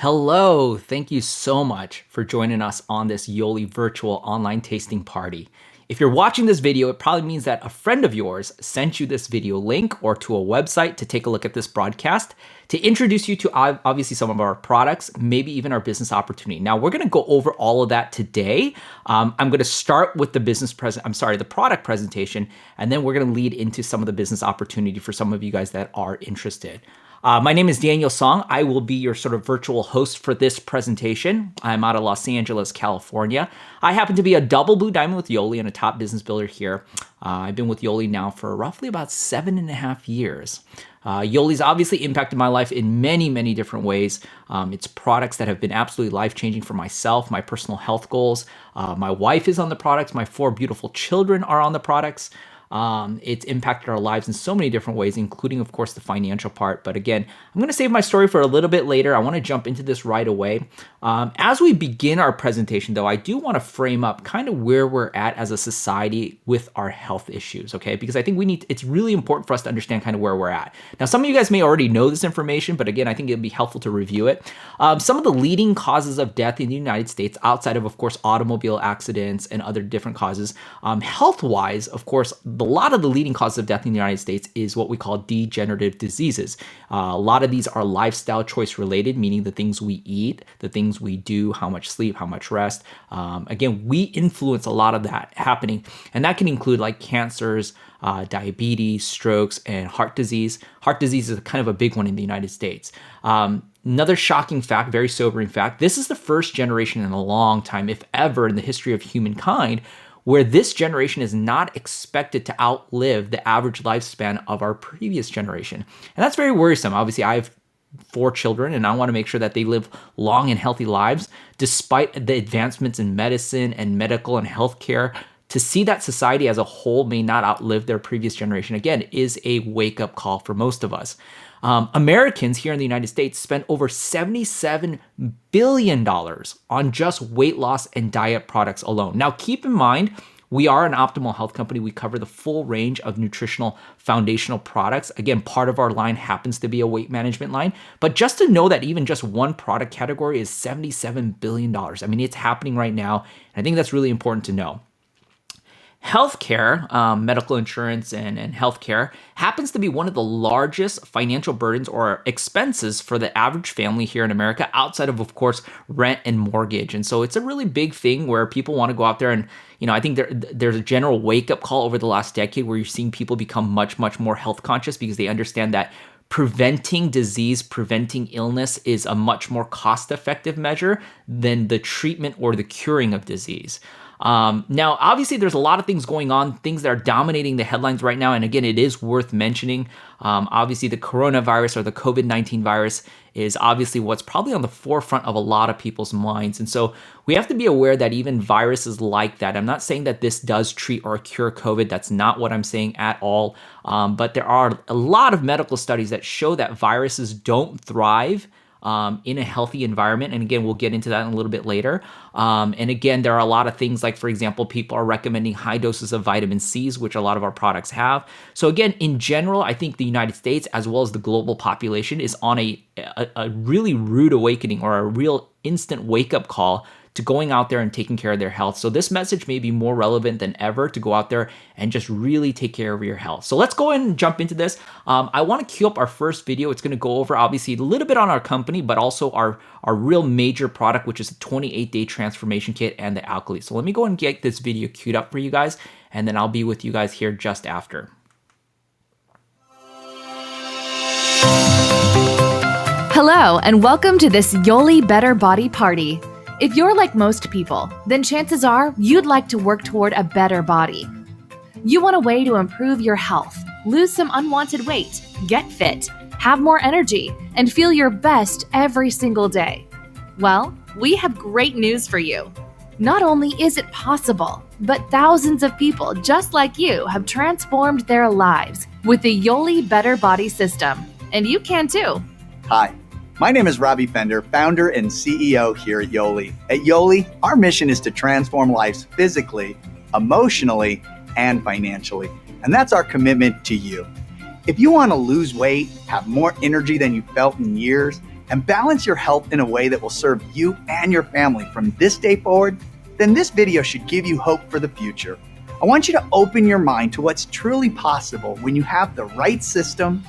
Hello, thank you so much for joining us on this YOLI virtual online tasting party. If you're watching this video, it probably means that a friend of yours sent you this video link or to a website to take a look at this broadcast to introduce you to obviously some of our products, maybe even our business opportunity. Now we're gonna go over all of that today. I'm gonna start with the product presentation, and then we're gonna lead into some of the business opportunity for some of you guys that are interested. My name is Daniel Song. I will be your sort of virtual host for this presentation. I'm out of Los Angeles, California. I happen to be a double blue diamond with YOLI and a top business builder here. I've been with YOLI now for roughly about 7.5 years. YOLI's obviously impacted my life in many, many different ways. It's products that have been absolutely life-changing for myself, my personal health goals. My wife is on the products. My 4 beautiful children are on the products. It's impacted our lives in so many different ways, including, of course, the financial part. But again, I'm going to save my story for a little bit later. I want to jump into this right away. As we begin our presentation, though, I do want to frame up kind of where we're at as a society with our health issues, okay? Because I think it's really important for us to understand kind of where we're at. Now, some of you guys may already know this information, but again, I think it'd be helpful to review it. Some of the leading causes of death in the United States, outside of course, automobile accidents and other different causes, health-wise, of course, a lot of the leading causes of death in the United States is what we call degenerative diseases. A lot of these are lifestyle choice related, meaning the things we eat, the things we do, how much sleep, how much rest. Again, we influence a lot of that happening, and that can include like cancers, diabetes, strokes, and heart disease. Heart disease is kind of a big one in the United States. Another shocking fact, very sobering fact, this is the first generation in a long time, if ever, in the history of humankind, where this generation is not expected to outlive the average lifespan of our previous generation. And that's very worrisome. Obviously, I have 4 children, and I want to make sure that they live long and healthy lives, despite the advancements in medicine and medical and healthcare. To see that society as a whole may not outlive their previous generation, again, is a wake-up call for most of us. Americans here in the United States spend over $77 billion on just weight loss and diet products alone. Now, keep in mind, we are an optimal health company. We cover the full range of nutritional foundational products. Again, part of our line happens to be a weight management line. But just to know that even just one product category is $77 billion. I mean, it's happening right now. And I think that's really important to know. Healthcare, medical insurance and healthcare happens to be one of the largest financial burdens or expenses for the average family here in America, outside of course, rent and mortgage. And so it's a really big thing where people want to go out there and, I think there's a general wake-up call over the last decade where you're seeing people become much, much more health conscious because they understand that preventing disease, preventing illness is a much more cost-effective measure than the treatment or the curing of disease. Now, obviously, there's a lot of things going on, things that are dominating the headlines right now. And again, it is worth mentioning. Obviously, the coronavirus or the COVID-19 virus is obviously what's probably on the forefront of a lot of people's minds. And so we have to be aware that even viruses like that, I'm not saying that this does treat or cure COVID. That's not what I'm saying at all. But there are a lot of medical studies that show that viruses don't thrive in a healthy environment. And again, we'll get into that in a little bit later. And again, there are a lot of things like, for example, people are recommending high doses of vitamin C's, which a lot of our products have. So again, in general, I think the United States, as well as the global population, is on a really rude awakening or a real instant wake-up call to going out there and taking care of their health. So this message may be more relevant than ever to go out there and just really take care of your health. So let's go ahead and jump into this. I want to queue up our first video. It's going to go over obviously a little bit on our company, but also our real major product, which is a 28-day transformation kit and the alkali. So let me go and get this video queued up for you guys, and then I'll be with you guys here just after. Hello, and welcome to this YOLI Better Body Party. If you're like most people, then chances are you'd like to work toward a better body. You want a way to improve your health, lose some unwanted weight, get fit, have more energy, and feel your best every single day. Well, we have great news for you. Not only is it possible, but thousands of people just like you have transformed their lives with the YOLI Better Body System. And you can too. Hi. My name is Robbie Fender, founder and CEO here at YOLI. At YOLI, our mission is to transform lives physically, emotionally, and financially. And that's our commitment to you. If you want to lose weight, have more energy than you felt in years, and balance your health in a way that will serve you and your family from this day forward, then this video should give you hope for the future. I want you to open your mind to what's truly possible when you have the right system,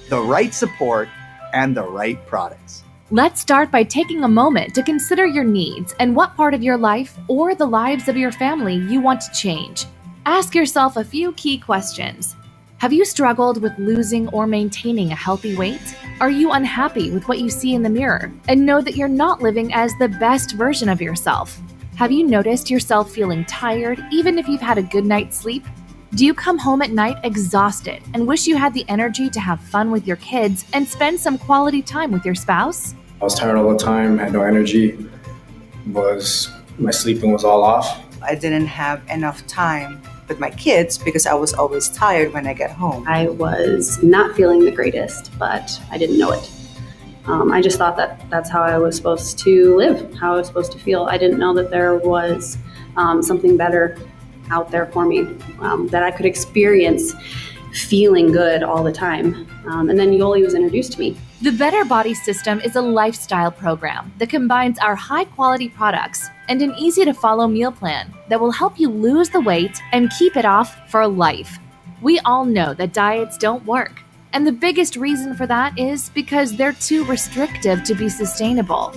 the right support, and the right products. Let's start by taking a moment to consider your needs and what part of your life or the lives of your family you want to change. Ask yourself a few key questions. Have you struggled with losing or maintaining a healthy weight? Are you unhappy with what you see in the mirror and know that you're not living as the best version of yourself? Have you noticed yourself feeling tired even if you've had a good night's sleep? Do you come home at night exhausted and wish you had the energy to have fun with your kids and spend some quality time with your spouse? I was tired all the time, had no energy, my sleeping was all off. I didn't have enough time with my kids because I was always tired when I get home. I was not feeling the greatest, but I didn't know it. I just thought that that's how I was supposed to live, how I was supposed to feel. I didn't know that there was something better out there for me, that I could experience feeling good all the time. And then YOLI was introduced to me. The Better Body System is a lifestyle program that combines our high-quality products and an easy-to-follow meal plan that will help you lose the weight and keep it off for life. We all know that diets don't work, and the biggest reason for that is because they're too restrictive to be sustainable.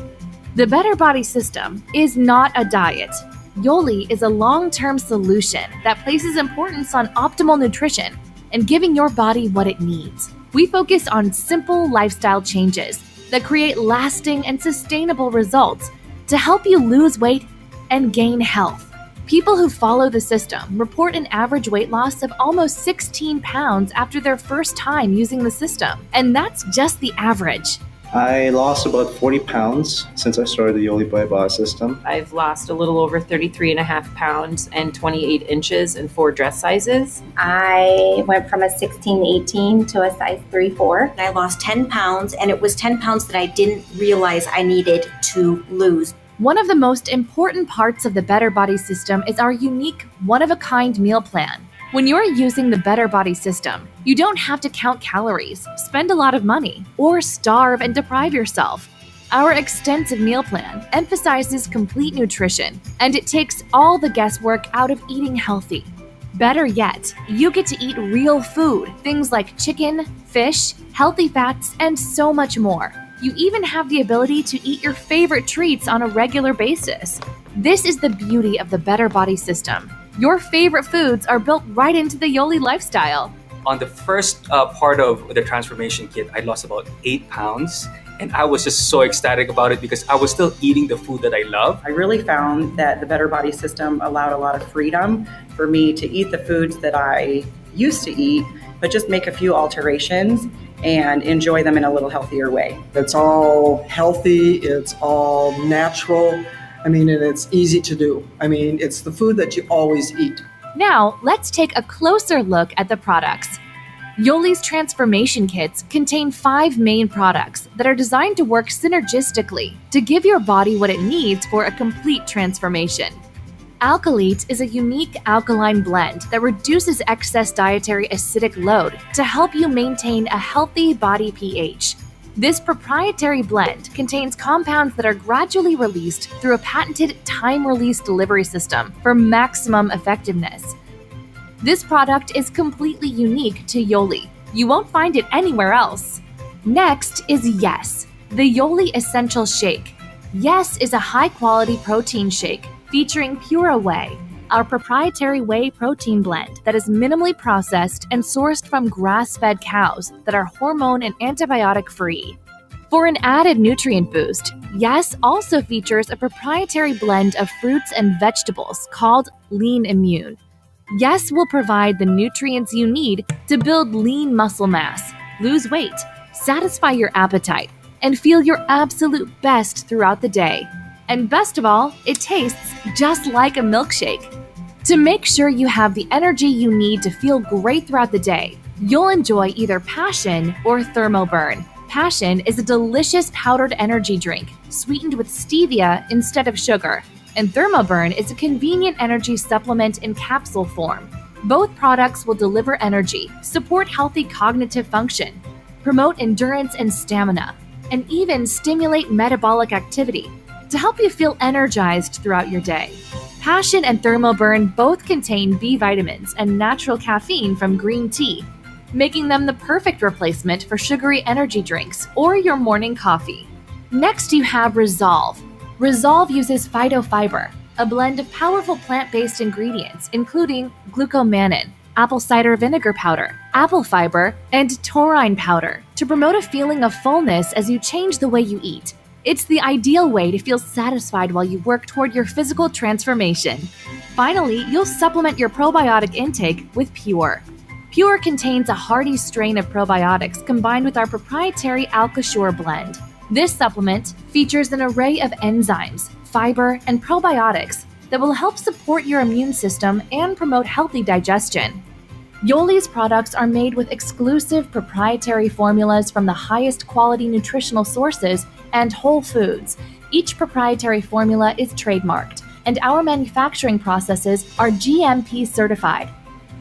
The Better Body System is not a diet. YOLI is a long-term solution that places importance on optimal nutrition and giving your body what it needs. We focus on simple lifestyle changes that create lasting and sustainable results to help you lose weight and gain health. People who follow the system report an average weight loss of almost 16 pounds after their first time using the system, and that's just the average. I lost about 40 pounds since I started the YOLI Better Body System. I've lost a little over 33.5 pounds and 28 inches in 4 dress sizes. I went from a 16-18 to a size 3-4. I lost 10 pounds, and it was 10 pounds that I didn't realize I needed to lose. One of the most important parts of the Better Body System is our unique, one-of-a-kind meal plan. When you're using the Better Body System, you don't have to count calories, spend a lot of money, or starve and deprive yourself. Our extensive meal plan emphasizes complete nutrition, and it takes all the guesswork out of eating healthy. Better yet, you get to eat real food, things like chicken, fish, healthy fats, and so much more. You even have the ability to eat your favorite treats on a regular basis. This is the beauty of the Better Body System. Your favorite foods are built right into the YOLI lifestyle. On the first part of the transformation kit, I lost about 8 pounds, and I was just so ecstatic about it because I was still eating the food that I love. I really found that the Better Body System allowed a lot of freedom for me to eat the foods that I used to eat, but just make a few alterations and enjoy them in a little healthier way. It's all healthy, it's all natural. And it's easy to do. It's the food that you always eat. Now, let's take a closer look at the products. YOLI's transformation kits contain 5 main products that are designed to work synergistically to give your body what it needs for a complete transformation. Alkalite is a unique alkaline blend that reduces excess dietary acidic load to help you maintain a healthy body pH. This proprietary blend contains compounds that are gradually released through a patented time-release delivery system for maximum effectiveness. This product is completely unique to YOLI. You won't find it anywhere else. Next is Yes, the YOLI Essential Shake. Yes is a high-quality protein shake featuring Pura Whey, our proprietary whey protein blend that is minimally processed and sourced from grass-fed cows that are hormone and antibiotic-free. For an added nutrient boost, Yes also features a proprietary blend of fruits and vegetables called Lean Immune. Yes will provide the nutrients you need to build lean muscle mass, lose weight, satisfy your appetite, and feel your absolute best throughout the day. And best of all, it tastes just like a milkshake. To make sure you have the energy you need to feel great throughout the day, you'll enjoy either Passion or Thermoburn. Passion is a delicious powdered energy drink, sweetened with stevia instead of sugar, and Thermoburn is a convenient energy supplement in capsule form. Both products will deliver energy, support healthy cognitive function, promote endurance and stamina, and even stimulate metabolic activity to help you feel energized throughout your day. Passion and Thermoburn both contain B vitamins and natural caffeine from green tea, making them the perfect replacement for sugary energy drinks or your morning coffee. Next, you have Resolve. Resolve uses phytofiber, a blend of powerful plant-based ingredients including glucomannan, apple cider vinegar powder, apple fiber, and taurine powder to promote a feeling of fullness as you change the way you eat. It's the ideal way to feel satisfied while you work toward your physical transformation. Finally, you'll supplement your probiotic intake with Pure. Pure contains a hearty strain of probiotics combined with our proprietary AlkaSure blend. This supplement features an array of enzymes, fiber, and probiotics that will help support your immune system and promote healthy digestion. YOLI's products are made with exclusive proprietary formulas from the highest quality nutritional sources and whole foods. Each proprietary formula is trademarked, and our manufacturing processes are GMP certified.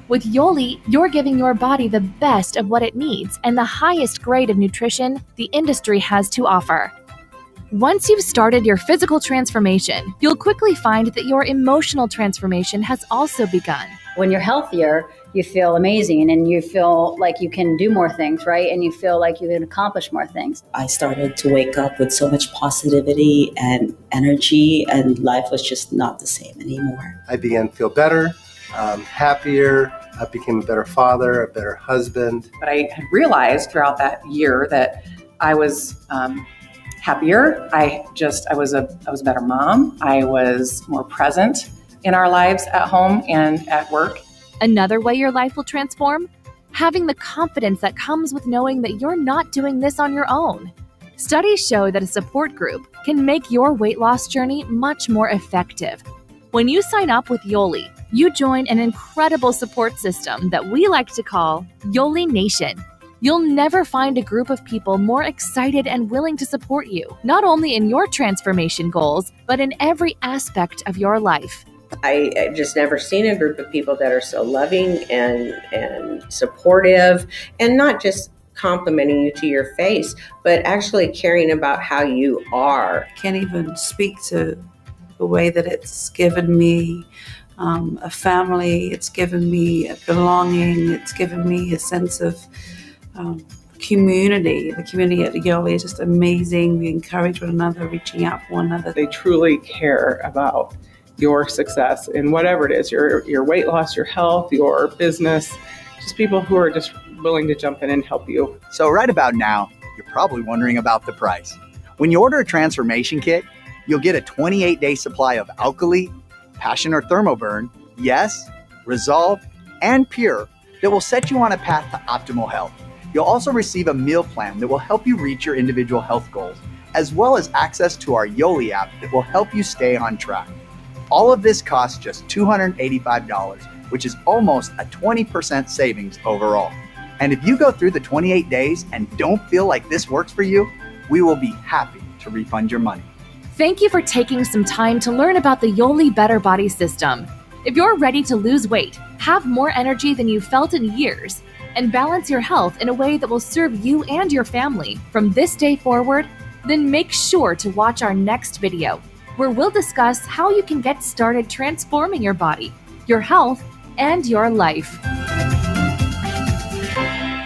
With YOLI, you're giving your body the best of what it needs and the highest grade of nutrition the industry has to offer. Once you've started your physical transformation, you'll quickly find that your emotional transformation has also begun. When you're healthier, you feel amazing and you feel like you can do more things, right? And you feel like you can accomplish more things. I started to wake up with so much positivity and energy, and life was just not the same anymore. I began to feel better, happier. I became a better father, a better husband. But I had realized throughout that year that I was happier. I was a better mom. I was more present in our lives at home and at work. Another way your life will transform? Having the confidence that comes with knowing that you're not doing this on your own. Studies show that a support group can make your weight loss journey much more effective. When you sign up with YOLI, you join an incredible support system that we like to call YOLI Nation. You'll never find a group of people more excited and willing to support you, not only in your transformation goals, but in every aspect of your life. I've just never seen a group of people that are so loving and supportive, and not just complimenting you to your face, but actually caring about how you are. Can't even speak to the way that it's given me a family, it's given me a belonging, it's given me a sense of community. The community at YOLI is just amazing. We encourage one another, reaching out for one another. They truly care about your success in whatever it is, your weight loss, your health, your business, just people who are just willing to jump in and help you. So right about now, you're probably wondering about the price. When you order a transformation kit, you'll get a 28-day supply of Alkali, Passion or Thermoburn, Yes, Resolve, and Pure that will set you on a path to optimal health. You'll also receive a meal plan that will help you reach your individual health goals, as well as access to our YOLI app that will help you stay on track. All of this costs just $285, which is almost a 20% savings overall. And if you go through the 28 days and don't feel like this works for you, we will be happy to refund your money. Thank you for taking some time to learn about the YOLI Better Body System. If you're ready to lose weight, have more energy than you've felt in years, and balance your health in a way that will serve you and your family from this day forward, then make sure to watch our next video, where we'll discuss how you can get started transforming your body, your health, and your life.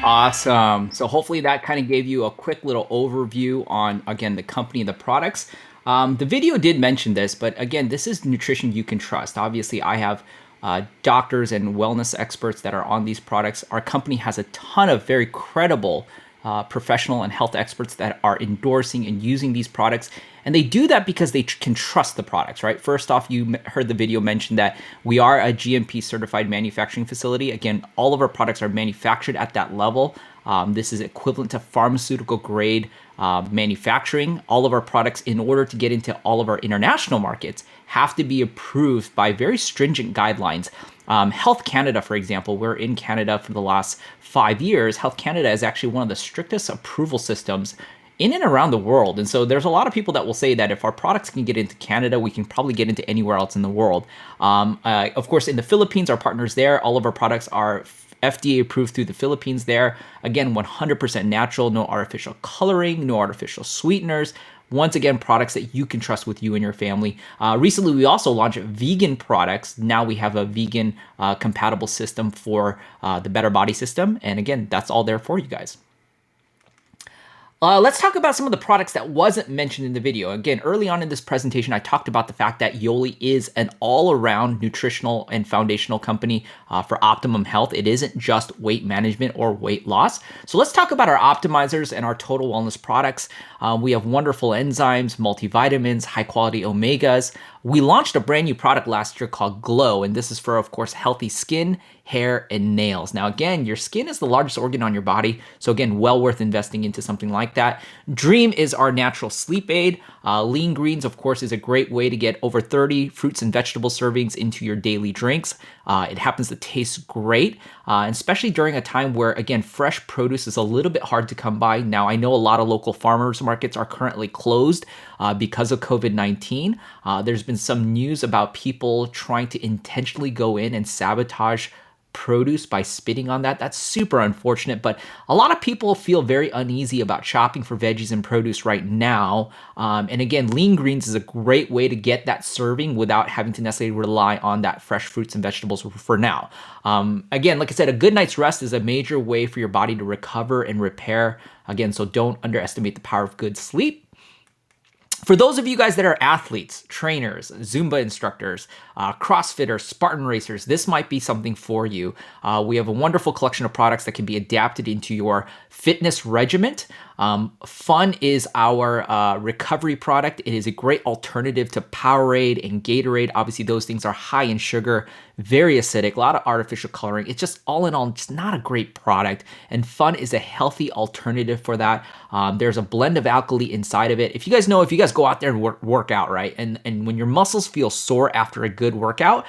Awesome. So hopefully that kind of gave you a quick little overview on, again, the company and the products. The video did mention this, but again, this is nutrition you can trust. Obviously, I have doctors and wellness experts that are on these products. Our company has a ton of very credible professional and health experts that are endorsing and using these products. And they do that because they can trust the products, right? First off, you heard the video mention that we are a GMP certified manufacturing facility. Again, all of our products are manufactured at that level. This is equivalent to pharmaceutical grade manufacturing. All of our products, in order to get into all of our international markets, have to be approved by very stringent guidelines. Health Canada, for example, we're in Canada for the last 5 years. Health Canada is actually one of the strictest approval systems in and around the world. And so there's a lot of people that will say that if our products can get into Canada, we can probably get into anywhere else in the world. Of course, in the Philippines, our partners there, all of our products are FDA approved through the Philippines there. Again, 100% natural, no artificial coloring, no artificial sweeteners. Once again, products that you can trust with you and your family. Recently, we also launched vegan products. Now we have a vegan compatible system for the Better Body system. And again, that's all there for you guys. Let's talk about some of the products that wasn't mentioned in the video. Again, early on in this presentation, I talked about the fact that YOLI is an all-around nutritional and foundational company for optimum health. It isn't just weight management or weight loss. So let's talk about our optimizers and our total wellness products. We have wonderful enzymes, multivitamins, high-quality omegas. We launched a brand new product last year called Glow, and this is for, of course, healthy skin, hair, and nails. Now, again, your skin is the largest organ on your body, so again, well worth investing into something like that. Dream is our natural sleep aid. Lean Greens, of course, is a great way to get over 30 fruits and vegetable servings into your daily drinks. It happens to taste great, and especially during a time where, again, fresh produce is a little bit hard to come by. Now, I know a lot of local farmers markets are currently closed because of COVID-19. There's been some news about people trying to intentionally go in and sabotage produce by spitting on that. That's super unfortunate, but a lot of people feel very uneasy about shopping for veggies and produce right now. And again, Lean Greens is a great way to get that serving without having to necessarily rely on that fresh fruits and vegetables for now. Again, like I said, a good night's rest is a major way for your body to recover and repair. Again, so don't underestimate the power of good sleep. For those of you guys that are athletes, trainers, Zumba instructors, CrossFitters, Spartan racers, this might be something for you. We have a wonderful collection of products that can be adapted into your fitness regimen. Fun is our recovery product. It is a great alternative to Powerade and Gatorade. Obviously, those things are high in sugar, very acidic, a lot of artificial coloring. It's just all in all, just not a great product. And Fun is a healthy alternative for that. There's a blend of alkali inside of it. If you guys know, if you guys go out there and work out, right? And when your muscles feel sore after a good workout,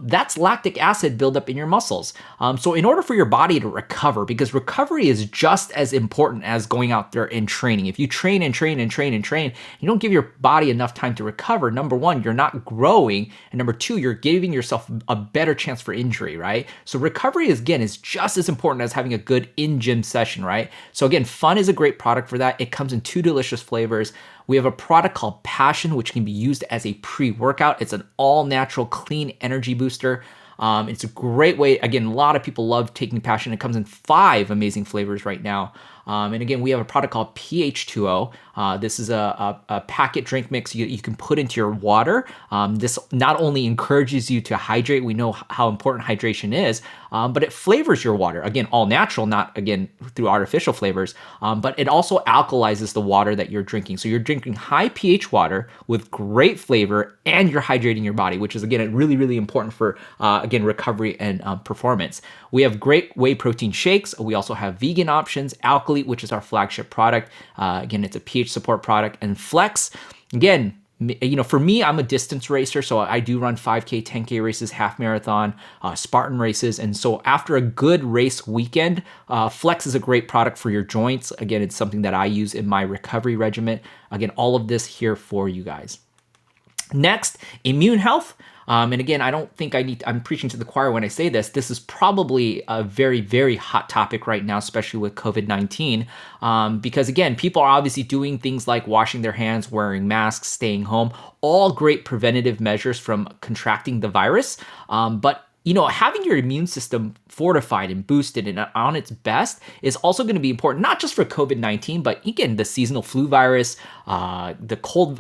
that's lactic acid buildup in your muscles. So in order for your body to recover, because recovery is just as important as going out there and training. If you train and train and train and train, you don't give your body enough time to recover. Number one, you're not growing. And number two, you're giving yourself a better chance for injury, right? So recovery is just as important as having a good in-gym session, right? So again, Fun is a great product for that. It comes in 2 delicious flavors. We have a product called Passion, which can be used as a pre-workout. It's an all-natural, clean energy booster. It's a great way. Again, a lot of people love taking Passion. It comes in 5 amazing flavors right now. And again, we have a product called pH2O. This is a packet drink mix you can put into your water. This not only encourages you to hydrate, we know how important hydration is, but it flavors your water. Again, all natural, not again through artificial flavors, but it also alkalizes the water that you're drinking. So you're drinking high pH water with great flavor and you're hydrating your body, which is again, really, really important for, again, recovery and performance. We have great whey protein shakes. We also have vegan options, Alkali, which is our flagship product. Again, it's a pH support product, and Flex. Again, for me, I'm a distance racer, so I do run 5K, 10K races, half marathon, Spartan races. And so after a good race weekend, Flex is a great product for your joints. Again, it's something that I use in my recovery regimen. Again, all of this here for you guys. Next, immune health. And again, I don't think I'm preaching to the choir when I say this. This is probably a very, very hot topic right now, especially with COVID-19. Because again, people are obviously doing things like washing their hands, wearing masks, staying home, all great preventative measures from contracting the virus. But having your immune system fortified and boosted and on its best is also going to be important, not just for COVID-19, but again, the seasonal flu virus, the cold,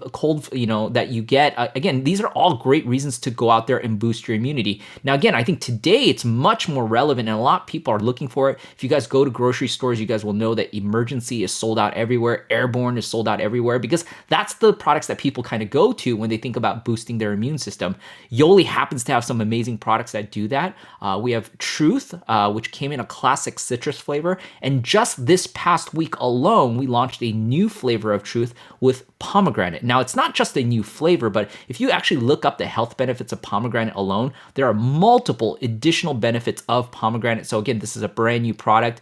that you get. Again, these are all great reasons to go out there and boost your immunity. Now, again, I think today it's much more relevant and a lot of people are looking for it. If you guys go to grocery stores, you guys will know that Emergency is sold out everywhere. Airborne is sold out everywhere because that's the products that people kind of go to when they think about boosting their immune system. YOLI happens to have some amazing products that do that. We have Truth, which came in a classic citrus flavor. And just this past week alone, we launched a new flavor of Truth with pomegranate. Now, it's not just a new flavor, but if you actually look up the health benefits of pomegranate alone, there are multiple additional benefits of pomegranate. So again, this is a brand new product.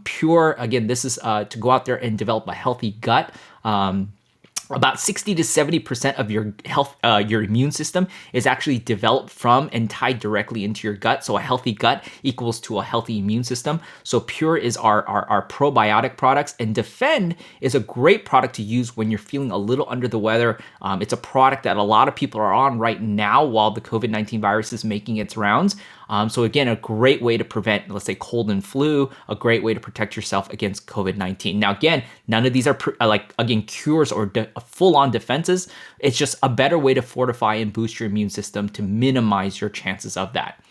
Pure, again, this is to go out there and develop a healthy gut. about 60 to 70% of your health, your immune system is actually developed from and tied directly into your gut. So a healthy gut equals to a healthy immune system. So Pure is our probiotic products, and Defend is a great product to use when you're feeling a little under the weather. It's a product that a lot of people are on right now while the COVID-19 virus is making its rounds. So again, a great way to prevent, let's say, cold and flu, a great way to protect yourself against COVID-19. Now, again, none of these are cures or full-on defenses. It's just a better way to fortify and boost your immune system to minimize your chances of that.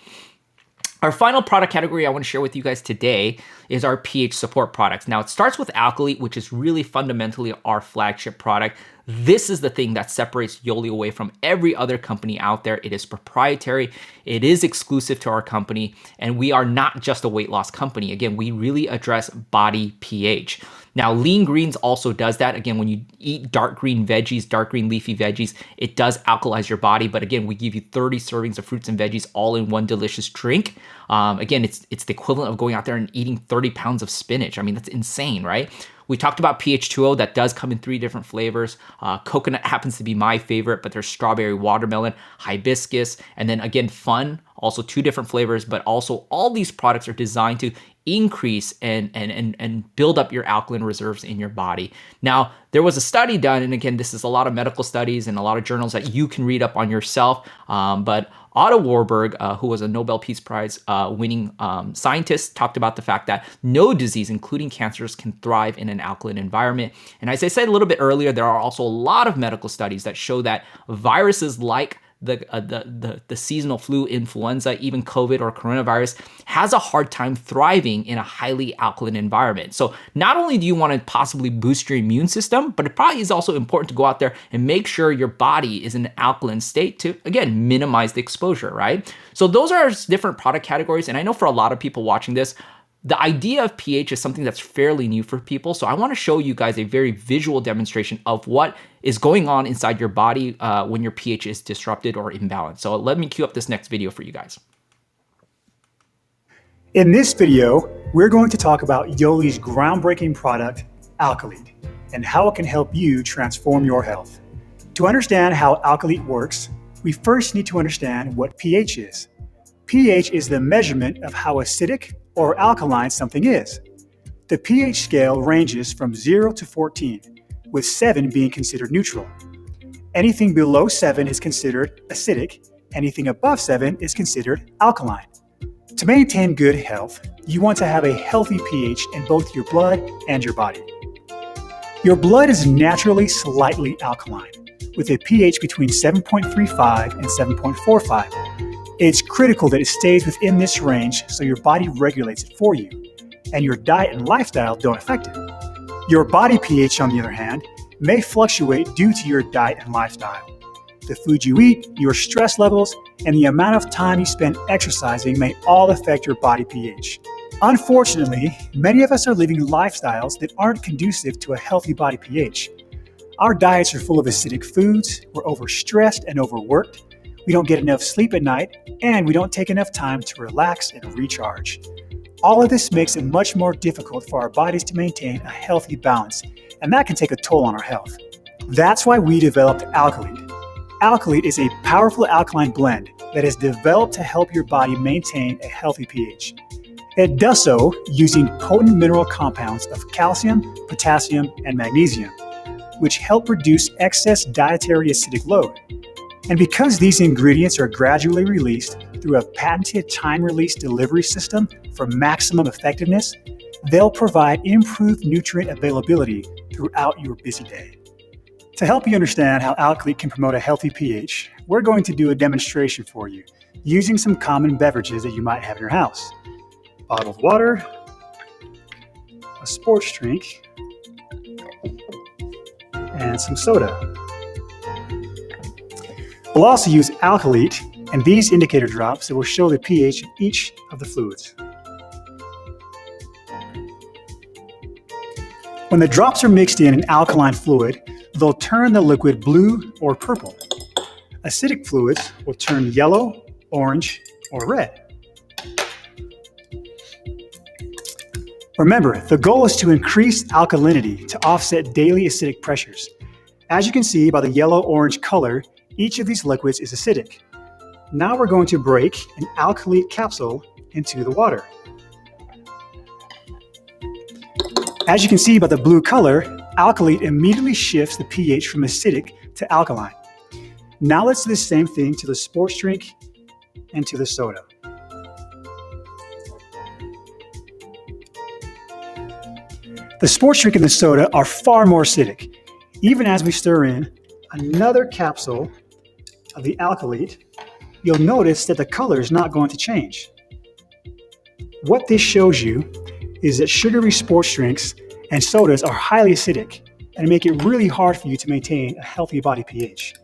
Our final product category I want to share with you guys today is our pH support products. Now, it starts with Alkalite, which is really fundamentally our flagship product. This is the thing that separates YOLI away from every other company out there. It is proprietary, it is exclusive to our company, and we are not just a weight loss company. Again, we really address body pH. Now, Lean Greens also does that. Again, when you eat dark green veggies, dark green leafy veggies, it does alkalize your body. But again, we give you 30 servings of fruits and veggies all in one delicious drink. Again, it's the equivalent of going out there and eating 30 pounds of spinach. I mean, that's insane, right? We talked about pH2O. That does come in 3 different flavors. Coconut happens to be my favorite, but there's strawberry, watermelon, hibiscus, and then again, Fun, also 2 different flavors, but also all these products are designed to increase and build up your alkaline reserves in your body. Now, there was a study done, and again, this is a lot of medical studies and a lot of journals that you can read up on yourself, but Otto Warburg, who was a Nobel Peace Prize winning scientist, talked about the fact that no disease, including cancers, can thrive in an alkaline environment. And as I said a little bit earlier, there are also a lot of medical studies that show that viruses like the seasonal flu, influenza, even COVID or coronavirus, has a hard time thriving in a highly alkaline environment. So not only do you want to possibly boost your immune system, but it probably is also important to go out there and make sure your body is in an alkaline state to, again, minimize the exposure, right? So those are different product categories. And I know for a lot of people watching this, the idea of pH is something that's fairly new for people. So I want to show you guys a very visual demonstration of what is going on inside your body when your pH is disrupted or imbalanced. So let me cue up this next video for you guys. In this video, we're going to talk about YOLI's groundbreaking product, Alkalite, and how it can help you transform your health. To understand how Alkalite works, we first need to understand what pH is. pH is the measurement of how acidic or alkaline something is. The pH scale ranges from 0 to 14, with 7 being considered neutral. Anything below 7 is considered acidic, anything above 7 is considered alkaline. To maintain good health, you want to have a healthy pH in both your blood and your body. Your blood is naturally slightly alkaline, with a pH between 7.35 and 7.45. It's critical that it stays within this range so your body regulates it for you, and your diet and lifestyle don't affect it. Your body pH, on the other hand, may fluctuate due to your diet and lifestyle. The food you eat, your stress levels, and the amount of time you spend exercising may all affect your body pH. Unfortunately, many of us are living lifestyles that aren't conducive to a healthy body pH. Our diets are full of acidic foods, we're overstressed and overworked, we don't get enough sleep at night, and we don't take enough time to relax and recharge. All of this makes it much more difficult for our bodies to maintain a healthy balance, and that can take a toll on our health. That's why we developed Alkalite. Alkalite is a powerful alkaline blend that is developed to help your body maintain a healthy pH. It does so using potent mineral compounds of calcium, potassium, and magnesium, which help reduce excess dietary acidic load. And because these ingredients are gradually released through a patented time-release delivery system for maximum effectiveness, they'll provide improved nutrient availability throughout your busy day. To help you understand how Alkalite can promote a healthy pH, we're going to do a demonstration for you using some common beverages that you might have in your house. Bottled water, a sports drink, and some soda. We'll also use Alkalite and these indicator drops that will show the pH of each of the fluids. When the drops are mixed in an alkaline fluid, they'll turn the liquid blue or purple. Acidic fluids will turn yellow, orange, or red. Remember, the goal is to increase alkalinity to offset daily acidic pressures. As you can see by the yellow-orange color, each of these liquids is acidic. Now we're going to break an alkylate capsule into the water. As you can see by the blue color, alkylate immediately shifts the pH from acidic to alkaline. Now let's do the same thing to the sports drink and to the soda. The sports drink and the soda are far more acidic. Even as we stir in another capsule of the alkylate, you'll notice that the color is not going to change. What this shows you is that sugary sports drinks and sodas are highly acidic and make it really hard for you to maintain a healthy body pH.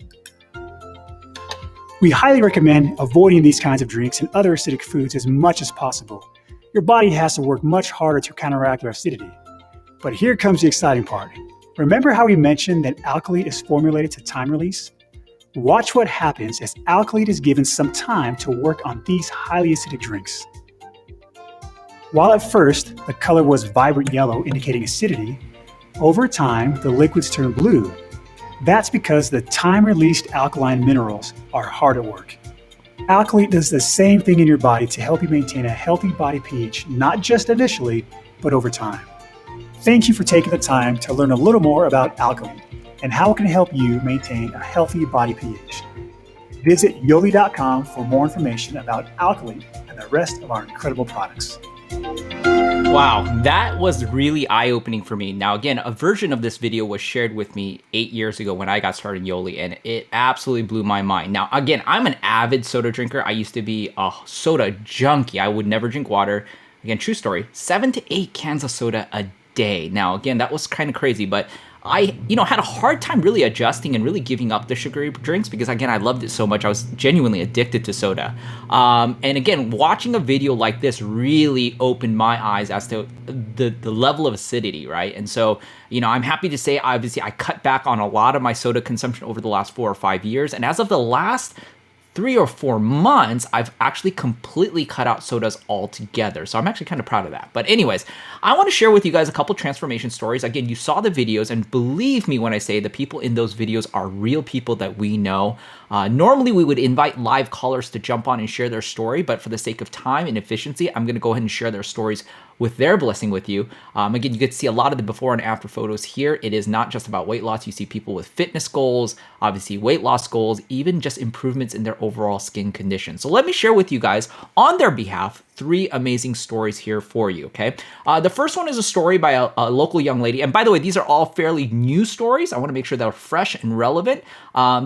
We highly recommend avoiding these kinds of drinks and other acidic foods as much as possible. Your body has to work much harder to counteract their acidity. But here comes the exciting part. Remember how we mentioned that alkylate is formulated to time release? Watch what happens as alkylate is given some time to work on these highly acidic drinks. While at first the color was vibrant yellow indicating acidity, over time the liquids turn blue. That's because the time-released alkaline minerals are hard at work. Alkylate does the same thing in your body to help you maintain a healthy body pH, not just initially, but over time. Thank you for taking the time to learn a little more about alkylate and how it can help you maintain a healthy body pH. Visit YOLI.com for more information about alkylate and the rest of our incredible products. Wow, that was really eye-opening for me. Now, again, a version of this video was shared with me 8 years ago when I got started in YOLI, and it absolutely blew my mind. Now, again, I'm an avid soda drinker. I used to be a soda junkie. I would never drink water. Again, true story, 7 to 8 cans of soda a day. Now, again, that was kind of crazy, but I, had a hard time really adjusting and really giving up the sugary drinks because, again, I loved it so much. I was genuinely addicted to soda. And again, watching a video like this really opened my eyes as to the level of acidity, right? And so, I'm happy to say, obviously, I cut back on a lot of my soda consumption over the last 4 or 5 years. And as of the last 3 or 4 months, I've actually completely cut out sodas altogether. So I'm actually kind of proud of that. But anyways, I want to share with you guys a couple transformation stories. Again, you saw the videos, and believe me when I say the people in those videos are real people that we know. Normally, we would invite live callers to jump on and share their story, but for the sake of time and efficiency, I'm going to go ahead and share their stories with their blessing with you. Again, you get to see a lot of the before and after photos here. It is not just about weight loss. You see people with fitness goals, obviously weight loss goals, even just improvements in their overall skin condition. So let me share with you guys on their behalf 3 amazing stories here for you, okay? The first one is a story by a local young lady. And by the way, these are all fairly new stories. I want to make sure they're fresh and relevant.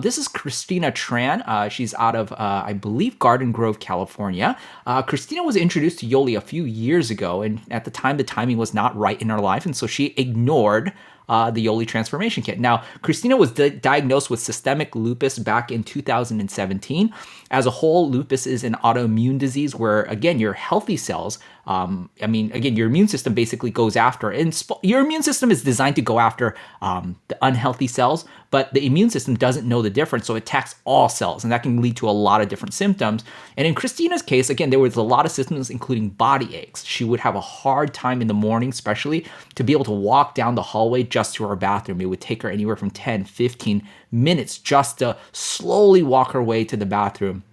This is Christina Tran. She's out of, I believe, Garden Grove, California. Christina was introduced to YOLI a few years ago, and at the time, the timing was not right in her life, and so she ignored the YOLI transformation kit. Now, Christina was diagnosed with systemic lupus back in 2017. As a whole, lupus is an autoimmune disease where, again, your healthy cells, your immune system basically goes after, and your immune system is designed to go after the unhealthy cells, but the immune system doesn't know the difference, so it attacks all cells, and that can lead to a lot of different symptoms. And in Christina's case, again, there was a lot of symptoms, including body aches. She would have a hard time in the morning, especially, to be able to walk down the hallway just to her bathroom. It would take her anywhere from 10, 15 minutes just to slowly walk her way to the bathroom.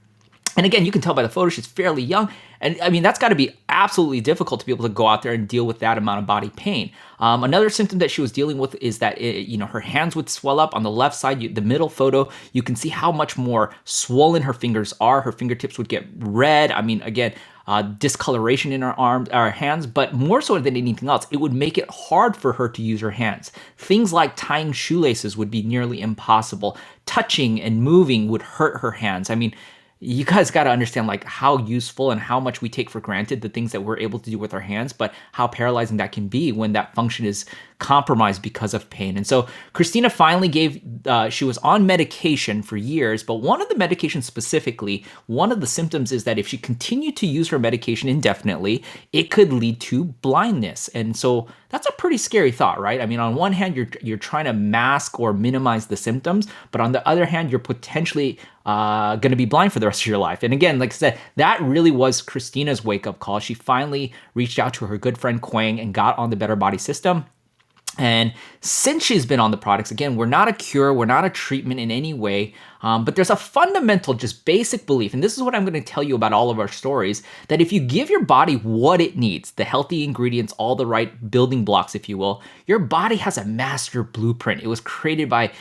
And again, you can tell by the photo, she's fairly young. And that's got to be absolutely difficult to be able to go out there and deal with that amount of body pain. Another symptom that she was dealing with is that, her hands would swell up on the left side. The middle photo, you can see how much more swollen her fingers are. Her fingertips would get red. Discoloration in her hands, but more so than anything else, it would make it hard for her to use her hands. Things like tying shoelaces would be nearly impossible. Touching and moving would hurt her hands. You guys got to understand how useful and how much we take for granted the things that we're able to do with our hands, but how paralyzing that can be when that function is compromised because of pain. And so Christina finally she was on medication for years, but one of the medications specifically, one of the symptoms is that if she continued to use her medication indefinitely, it could lead to blindness. And so that's a pretty scary thought, right? On one hand, you're trying to mask or minimize the symptoms, but on the other hand, you're potentially going to be blind for the rest of your life. And again, like I said, that really was Christina's wake-up call. She finally reached out to her good friend Quang and got on the Better Body system. And since she's been on the products, again, we're not a cure, we're not a treatment in any way, but there's a fundamental, just basic belief, and this is what I'm going to tell you about all of our stories, that if you give your body what it needs, the healthy ingredients, all the right building blocks, if you will, your body has a master blueprint. It was created by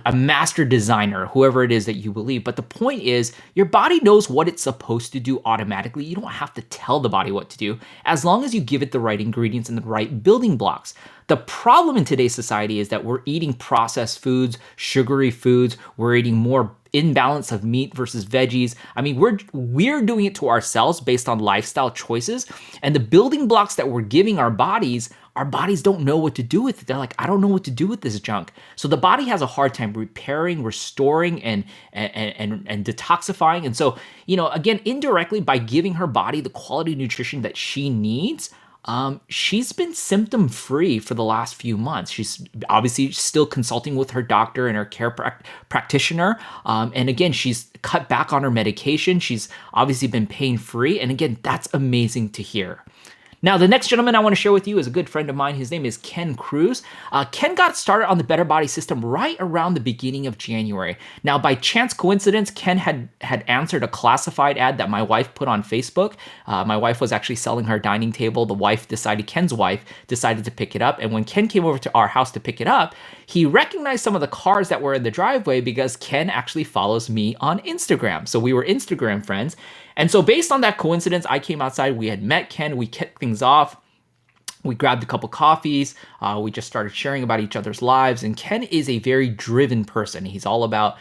a master designer, whoever it is that you believe. But the point is, your body knows what it's supposed to do automatically. You don't have to tell the body what to do, as long as you give it the right ingredients and the right building blocks. The problem in today's society is that we're eating processed foods, sugary foods. We're eating more imbalance of meat versus veggies. I mean, we're doing it to ourselves based on lifestyle choices. And the building blocks that we're giving our bodies don't know what to do with it. They're like, I don't know what to do with this junk. So the body has a hard time repairing, restoring, and detoxifying. And so, again, indirectly, by giving her body the quality nutrition that she needs, she's been symptom free for the last few months. She's obviously still consulting with her doctor and her care practitioner. And again, she's cut back on her medication. She's obviously been pain free. And again, that's amazing to hear. Now, the next gentleman I want to share with you is a good friend of mine. His name is Ken Cruz. Ken got started on the Better Body System right around the beginning of January. Now, by chance coincidence, Ken had answered a classified ad that my wife put on Facebook. My wife was actually selling her dining table. Ken's wife decided to pick it up. And when Ken came over to our house to pick it up, he recognized some of the cars that were in the driveway because Ken actually follows me on Instagram. So we were Instagram friends. And so based on that coincidence, I came outside, we had met Ken, we kicked things off. We grabbed a couple coffees. We just started sharing about each other's lives. And Ken is a very driven person. He's all about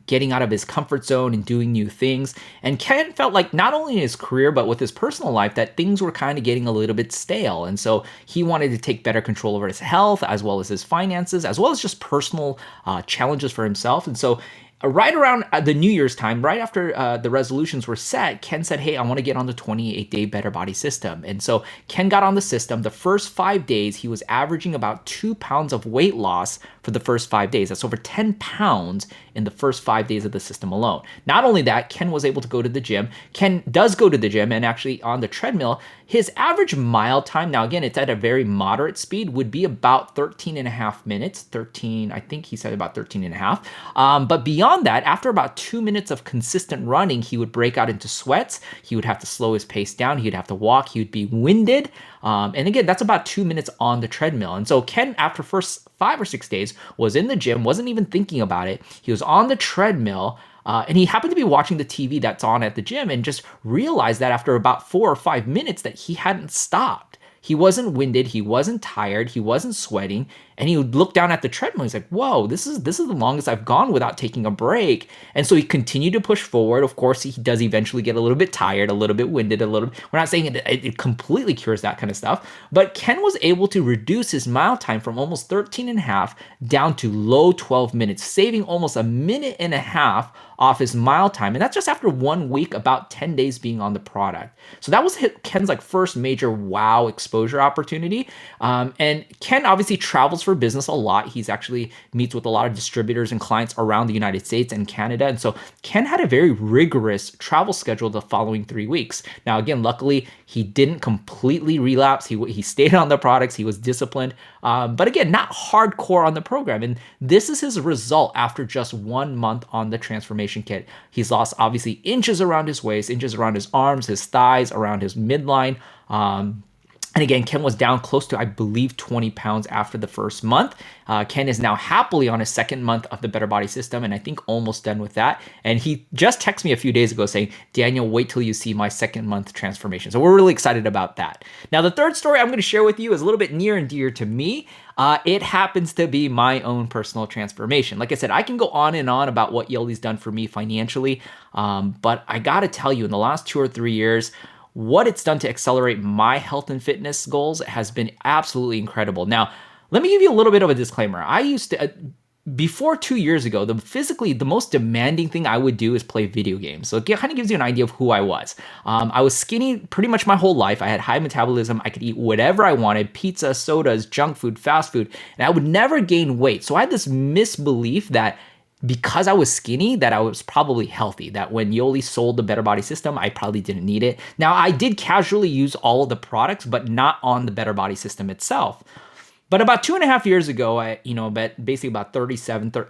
getting out of his comfort zone and doing new things. And Ken felt like not only in his career, but with his personal life, that things were kind of getting a little bit stale. And so he wanted to take better control over his health, as well as his finances, as well as just personal challenges for himself. And so right around the New Year's time, right after the resolutions were set, Ken said, hey, I want to get on the 28-day Better Body System. And so Ken got on the system. The first 5 days, he was averaging about 2 pounds of weight loss for the first 5 days. That's over 10 pounds in the first 5 days of the system alone. Not only that, Ken was able to go to the gym. Ken does go to the gym, and actually on the treadmill, his average mile time, now again, it's at a very moderate speed, would be about 13 and a half minutes. 13, I think he said about 13 and a half. But beyond that, after about 2 minutes of consistent running, he would break out into sweats. He would have to slow his pace down. He'd have to walk. He would be winded. And again, that's about 2 minutes on the treadmill. And so Ken, after first 5 or 6 days, was in the gym, wasn't even thinking about it. He was on the treadmill. And he happened to be watching the TV that's on at the gym and just realized that after about 4 or 5 minutes that he hadn't stopped. He wasn't winded, he wasn't tired, he wasn't sweating, and he would look down at the treadmill. He's like, whoa, this is the longest I've gone without taking a break. And so he continued to push forward. Of course, he does eventually get a little bit tired, a little bit winded, we're not saying it completely cures that kind of stuff, but Ken was able to reduce his mile time from almost 13 and a half down to low 12 minutes, saving almost a minute and a half off his mile time. And that's just after 1 week, about 10 days being on the product. So that was Ken's first major wow exposure opportunity. And Ken obviously travels for business a lot. He's actually meets with a lot of distributors and clients around the United States and Canada. And so Ken had a very rigorous travel schedule the following 3 weeks. Now, again, luckily he didn't completely relapse. He stayed on the products. He was disciplined. But again, not hardcore on the program. And this is his result after just 1 month on the transformation kit. He's lost obviously inches around his waist, inches around his arms, his thighs, around his midline. And again, Ken was down close to, I believe, 20 pounds after the first month. Ken is now happily on his second month of the Better Body System, and I think almost done with that. And he just texted me a few days ago saying, Daniel, wait till you see my second month transformation. So we're really excited about that. Now, the third story I'm going to share with you is a little bit near and dear to me. It happens to be my own personal transformation. Like I said, I can go on and on about what YOLI's done for me financially, but I got to tell you, in the last 2 or 3 years, what it's done to accelerate my health and fitness goals has been absolutely incredible. Now, let me give you a little bit of a disclaimer. I used to, before 2 years ago, the most demanding thing I would do is play video games. So it kind of gives you an idea of who I was. I was skinny pretty much my whole life. I had high metabolism. I could eat whatever I wanted, pizza, sodas, junk food, fast food, and I would never gain weight. So I had this misbelief that because I was skinny, that I was probably healthy, that when YOLI sold the Better Body System, I probably didn't need it. Now, I did casually use all of the products, but not on the Better Body System itself. But about 2.5 years ago, basically about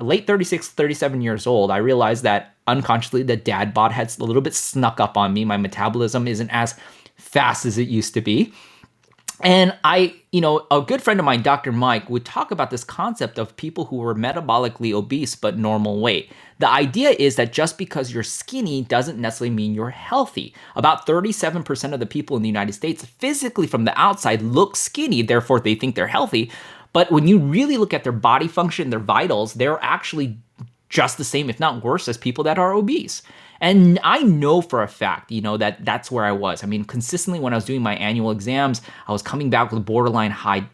late 36, 37 years old, I realized that unconsciously the dad bod had a little bit snuck up on me. My metabolism isn't as fast as it used to be. And a good friend of mine, Dr. Mike, would talk about this concept of people who were metabolically obese but normal weight. The idea is that just because you're skinny doesn't necessarily mean you're healthy. About 37% of the people in the United States physically from the outside look skinny, therefore they think they're healthy. But when you really look at their body function, their vitals, they're actually just the same, if not worse, as people that are obese. And I know for a fact, that that's where I was. I mean, consistently when I was doing my annual exams, I was coming back with borderline high,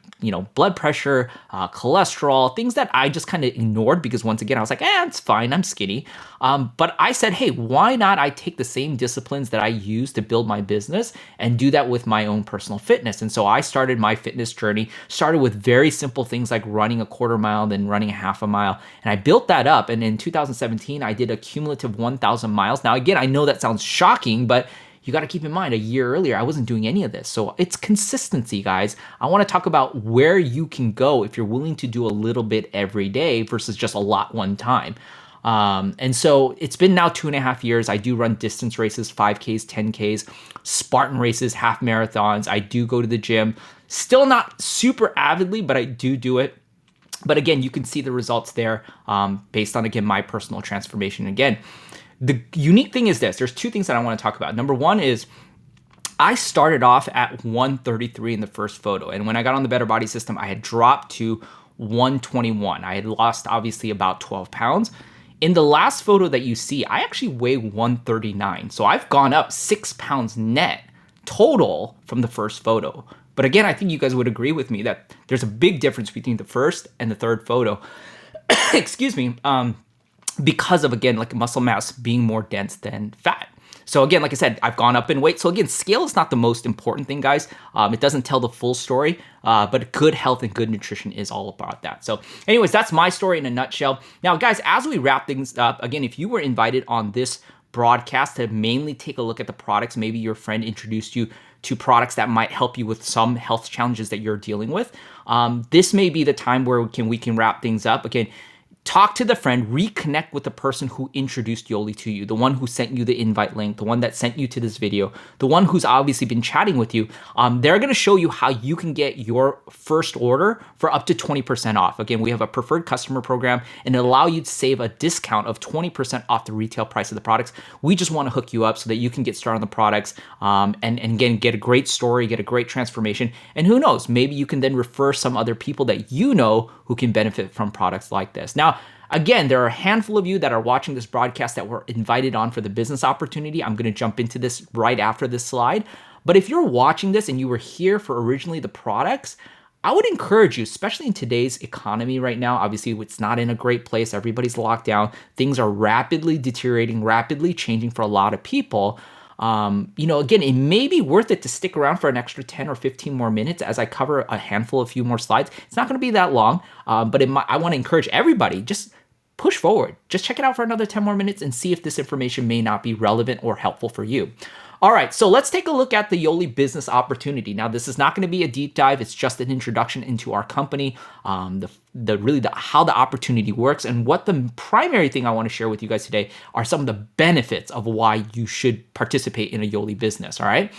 blood pressure, cholesterol, things that I just kind of ignored because once again, I was like, it's fine, I'm skinny. But I said, hey, why not I take the same disciplines that I use to build my business and do that with my own personal fitness? And so I started my fitness journey, started with very simple things like running a quarter mile, then running a half a mile. And I built that up. And in 2017, I did a cumulative 1,000 miles. Now, again, I know that sounds shocking, but you got to keep in mind, a year earlier, I wasn't doing any of this. So it's consistency, guys. I want to talk about where you can go if you're willing to do a little bit every day versus just a lot one time. And so it's been now 2.5 years. I do run distance races, 5Ks, 10Ks, Spartan races, half marathons. I do go to the gym. Still not super avidly, but I do it. But again, you can see the results there based on, again, my personal transformation. Again, the unique thing is this. There's two things that I want to talk about. Number one is I started off at 133 in the first photo. And when I got on the Better Body System, I had dropped to 121. I had lost, obviously, about 12 pounds. In the last photo that you see, I actually weigh 139. So I've gone up 6 pounds net total from the first photo. But again, I think you guys would agree with me that there's a big difference between the first and the third photo. Excuse me. Because of, again, like muscle mass being more dense than fat. So again, like I said, I've gone up in weight. So again, scale is not the most important thing, guys. It doesn't tell the full story, but good health and good nutrition is all about that. So anyways, that's my story in a nutshell. Now, guys, as we wrap things up, again, if you were invited on this broadcast to mainly take a look at the products, maybe your friend introduced you to products that might help you with some health challenges that you're dealing with, this may be the time where we can wrap things up. Again, talk to the friend, reconnect with the person who introduced YOLI to you, the one who sent you the invite link, the one that sent you to this video, the one who's obviously been chatting with you. They're going to show you how you can get your first order for up to 20% off. Again, we have a preferred customer program and it'll allow you to save a discount of 20% off the retail price of the products. We just want to hook you up so that you can get started on the products and again, get a great story, get a great transformation. And who knows, maybe you can then refer some other people that you know who can benefit from products like this. Now, again, there are a handful of you that are watching this broadcast that were invited on for the business opportunity. I'm going to jump into this right after this slide. But if you're watching this and you were here for originally the products, I would encourage you, especially in today's economy right now, obviously it's not in a great place. Everybody's locked down. Things are rapidly deteriorating, rapidly changing for a lot of people. Again, it may be worth it to stick around for an extra 10 or 15 more minutes as I cover a handful of few more slides. It's not going to be that long, but I want to encourage everybody, just push forward. Just check it out for another 10 more minutes and see if this information may not be relevant or helpful for you. All right, so let's take a look at the YOLI business opportunity. Now, this is not going to be a deep dive. It's just an introduction into our company, how the opportunity works, and what the primary thing I want to share with you guys today are some of the benefits of why you should participate in a YOLI business. All right.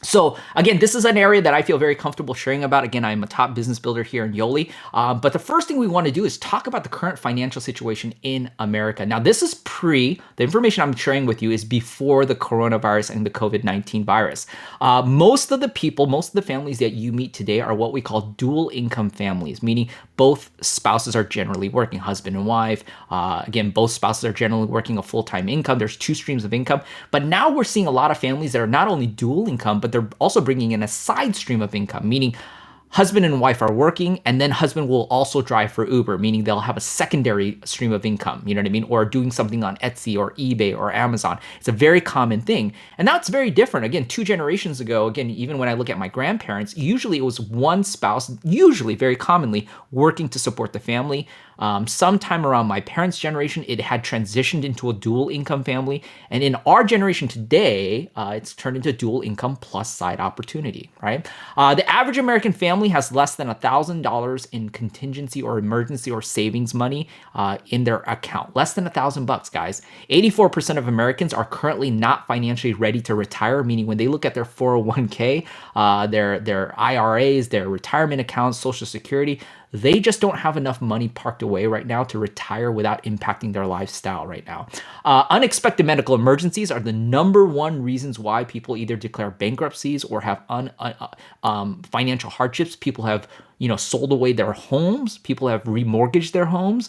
So again, this is an area that I feel very comfortable sharing about. Again, I'm a top business builder here in YOLI. But the first thing we want to do is talk about the current financial situation in America. Now, this is the information I'm sharing with you is before the coronavirus and the COVID-19 virus. Most of the families that you meet today are what we call dual income families, meaning both spouses are generally working, husband and wife. Again, both spouses are generally working a full-time income. There's two streams of income. But now we're seeing a lot of families that are not only dual income, but they're also bringing in a side stream of income, meaning husband and wife are working, and then husband will also drive for Uber, meaning they'll have a secondary stream of income, you know what I mean? Or doing something on Etsy or eBay or Amazon. It's a very common thing. And now it's very different. Again, 2 generations ago, again, even when I look at my grandparents, usually it was one spouse, usually very commonly working to support the family. Sometime around my parents' generation, it had transitioned into a dual income family. And in our generation today, it's turned into dual income plus side opportunity, right? The average American family has less than $1,000 in contingency or emergency or savings money in their account. Less than $1,000, guys. 84% of Americans are currently not financially ready to retire, meaning when they look at their 401k, their IRAs, their retirement accounts, Social Security, they just don't have enough money parked away right now to retire without impacting their lifestyle right now. Unexpected medical emergencies are the #1 reasons why people either declare bankruptcies or have financial hardships. People have sold away their homes. People have remortgaged their homes.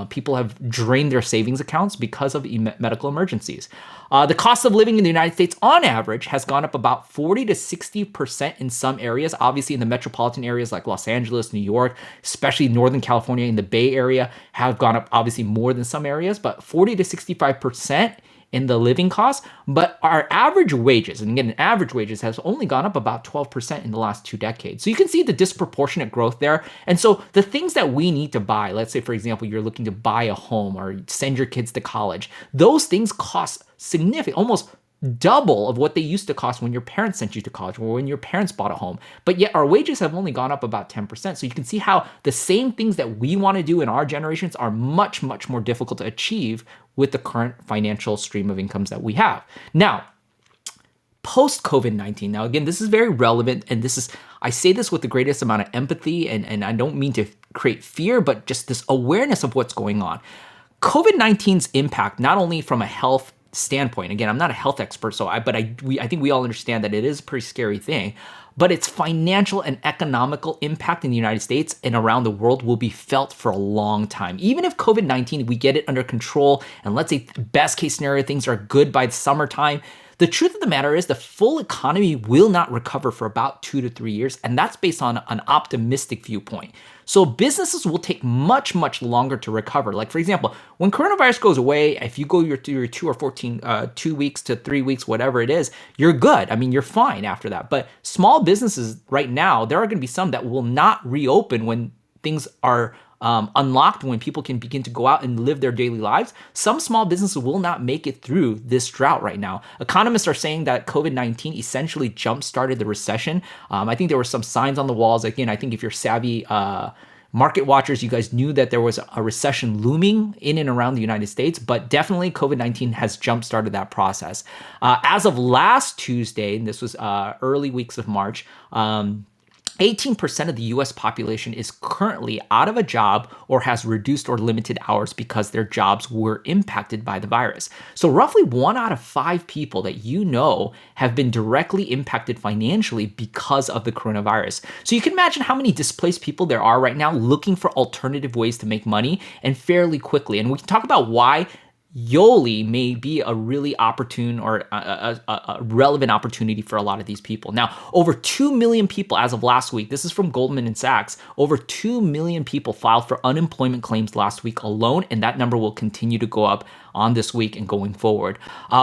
People have drained their savings accounts because of medical emergencies. The cost of living in the United States on average has gone up about 40 to 60% in some areas. Obviously in the metropolitan areas like Los Angeles, New York, especially Northern California and the Bay Area have gone up obviously more than some areas, but 40 to 65% in the living costs. But our average wages, and again, average wages has only gone up about 12% in the last 2 decades. So you can see the disproportionate growth there. And so the things that we need to buy, let's say, for example, you're looking to buy a home or send your kids to college, those things cost significant, almost double of what they used to cost when your parents sent you to college or when your parents bought a home. But yet our wages have only gone up about 10%. So you can see how the same things that we want to do in our generations are much, much more difficult to achieve with the current financial stream of incomes that we have. Now, post-COVID-19, now again, this is very relevant, and I say this with the greatest amount of empathy, and I don't mean to create fear, but just this awareness of what's going on. COVID-19's impact, not only from a health standpoint, again, I'm not a health expert, I think we all understand that it is a pretty scary thing, but its financial and economical impact in the United States and around the world will be felt for a long time. Even if COVID-19, we get it under control, and let's say best case scenario, things are good by the summertime, the truth of the matter is the full economy will not recover for about 2 to 3 years, and that's based on an optimistic viewpoint. So businesses will take much, much longer to recover. Like for example, when coronavirus goes away, if you go your 2 or 14, 2 weeks to 3 weeks, whatever it is, you're good. I mean, you're fine after that. But small businesses right now, there are going to be some that will not reopen when things are unlocked, when people can begin to go out and live their daily lives. Some small businesses will not make it through this drought right now. Economists are saying that COVID-19 essentially jump-started the recession. I think there were some signs on the walls. Again, I think if you're savvy market watchers, you guys knew that there was a recession looming in and around the United States, but definitely COVID-19 has jump-started that process. As of last Tuesday, and this was early weeks of March, 18% of the US population is currently out of a job or has reduced or limited hours because their jobs were impacted by the virus. So roughly 1 out of 5 people that you know have been directly impacted financially because of the coronavirus. So you can imagine how many displaced people there are right now looking for alternative ways to make money, and fairly quickly. And we can talk about why YOLI may be a really opportune or a relevant opportunity for a lot of these people. Now, over 2 million people as of last week, this is from Goldman and Sachs, over 2 million people filed for unemployment claims last week alone, and that number will continue to go up on this week and going forward.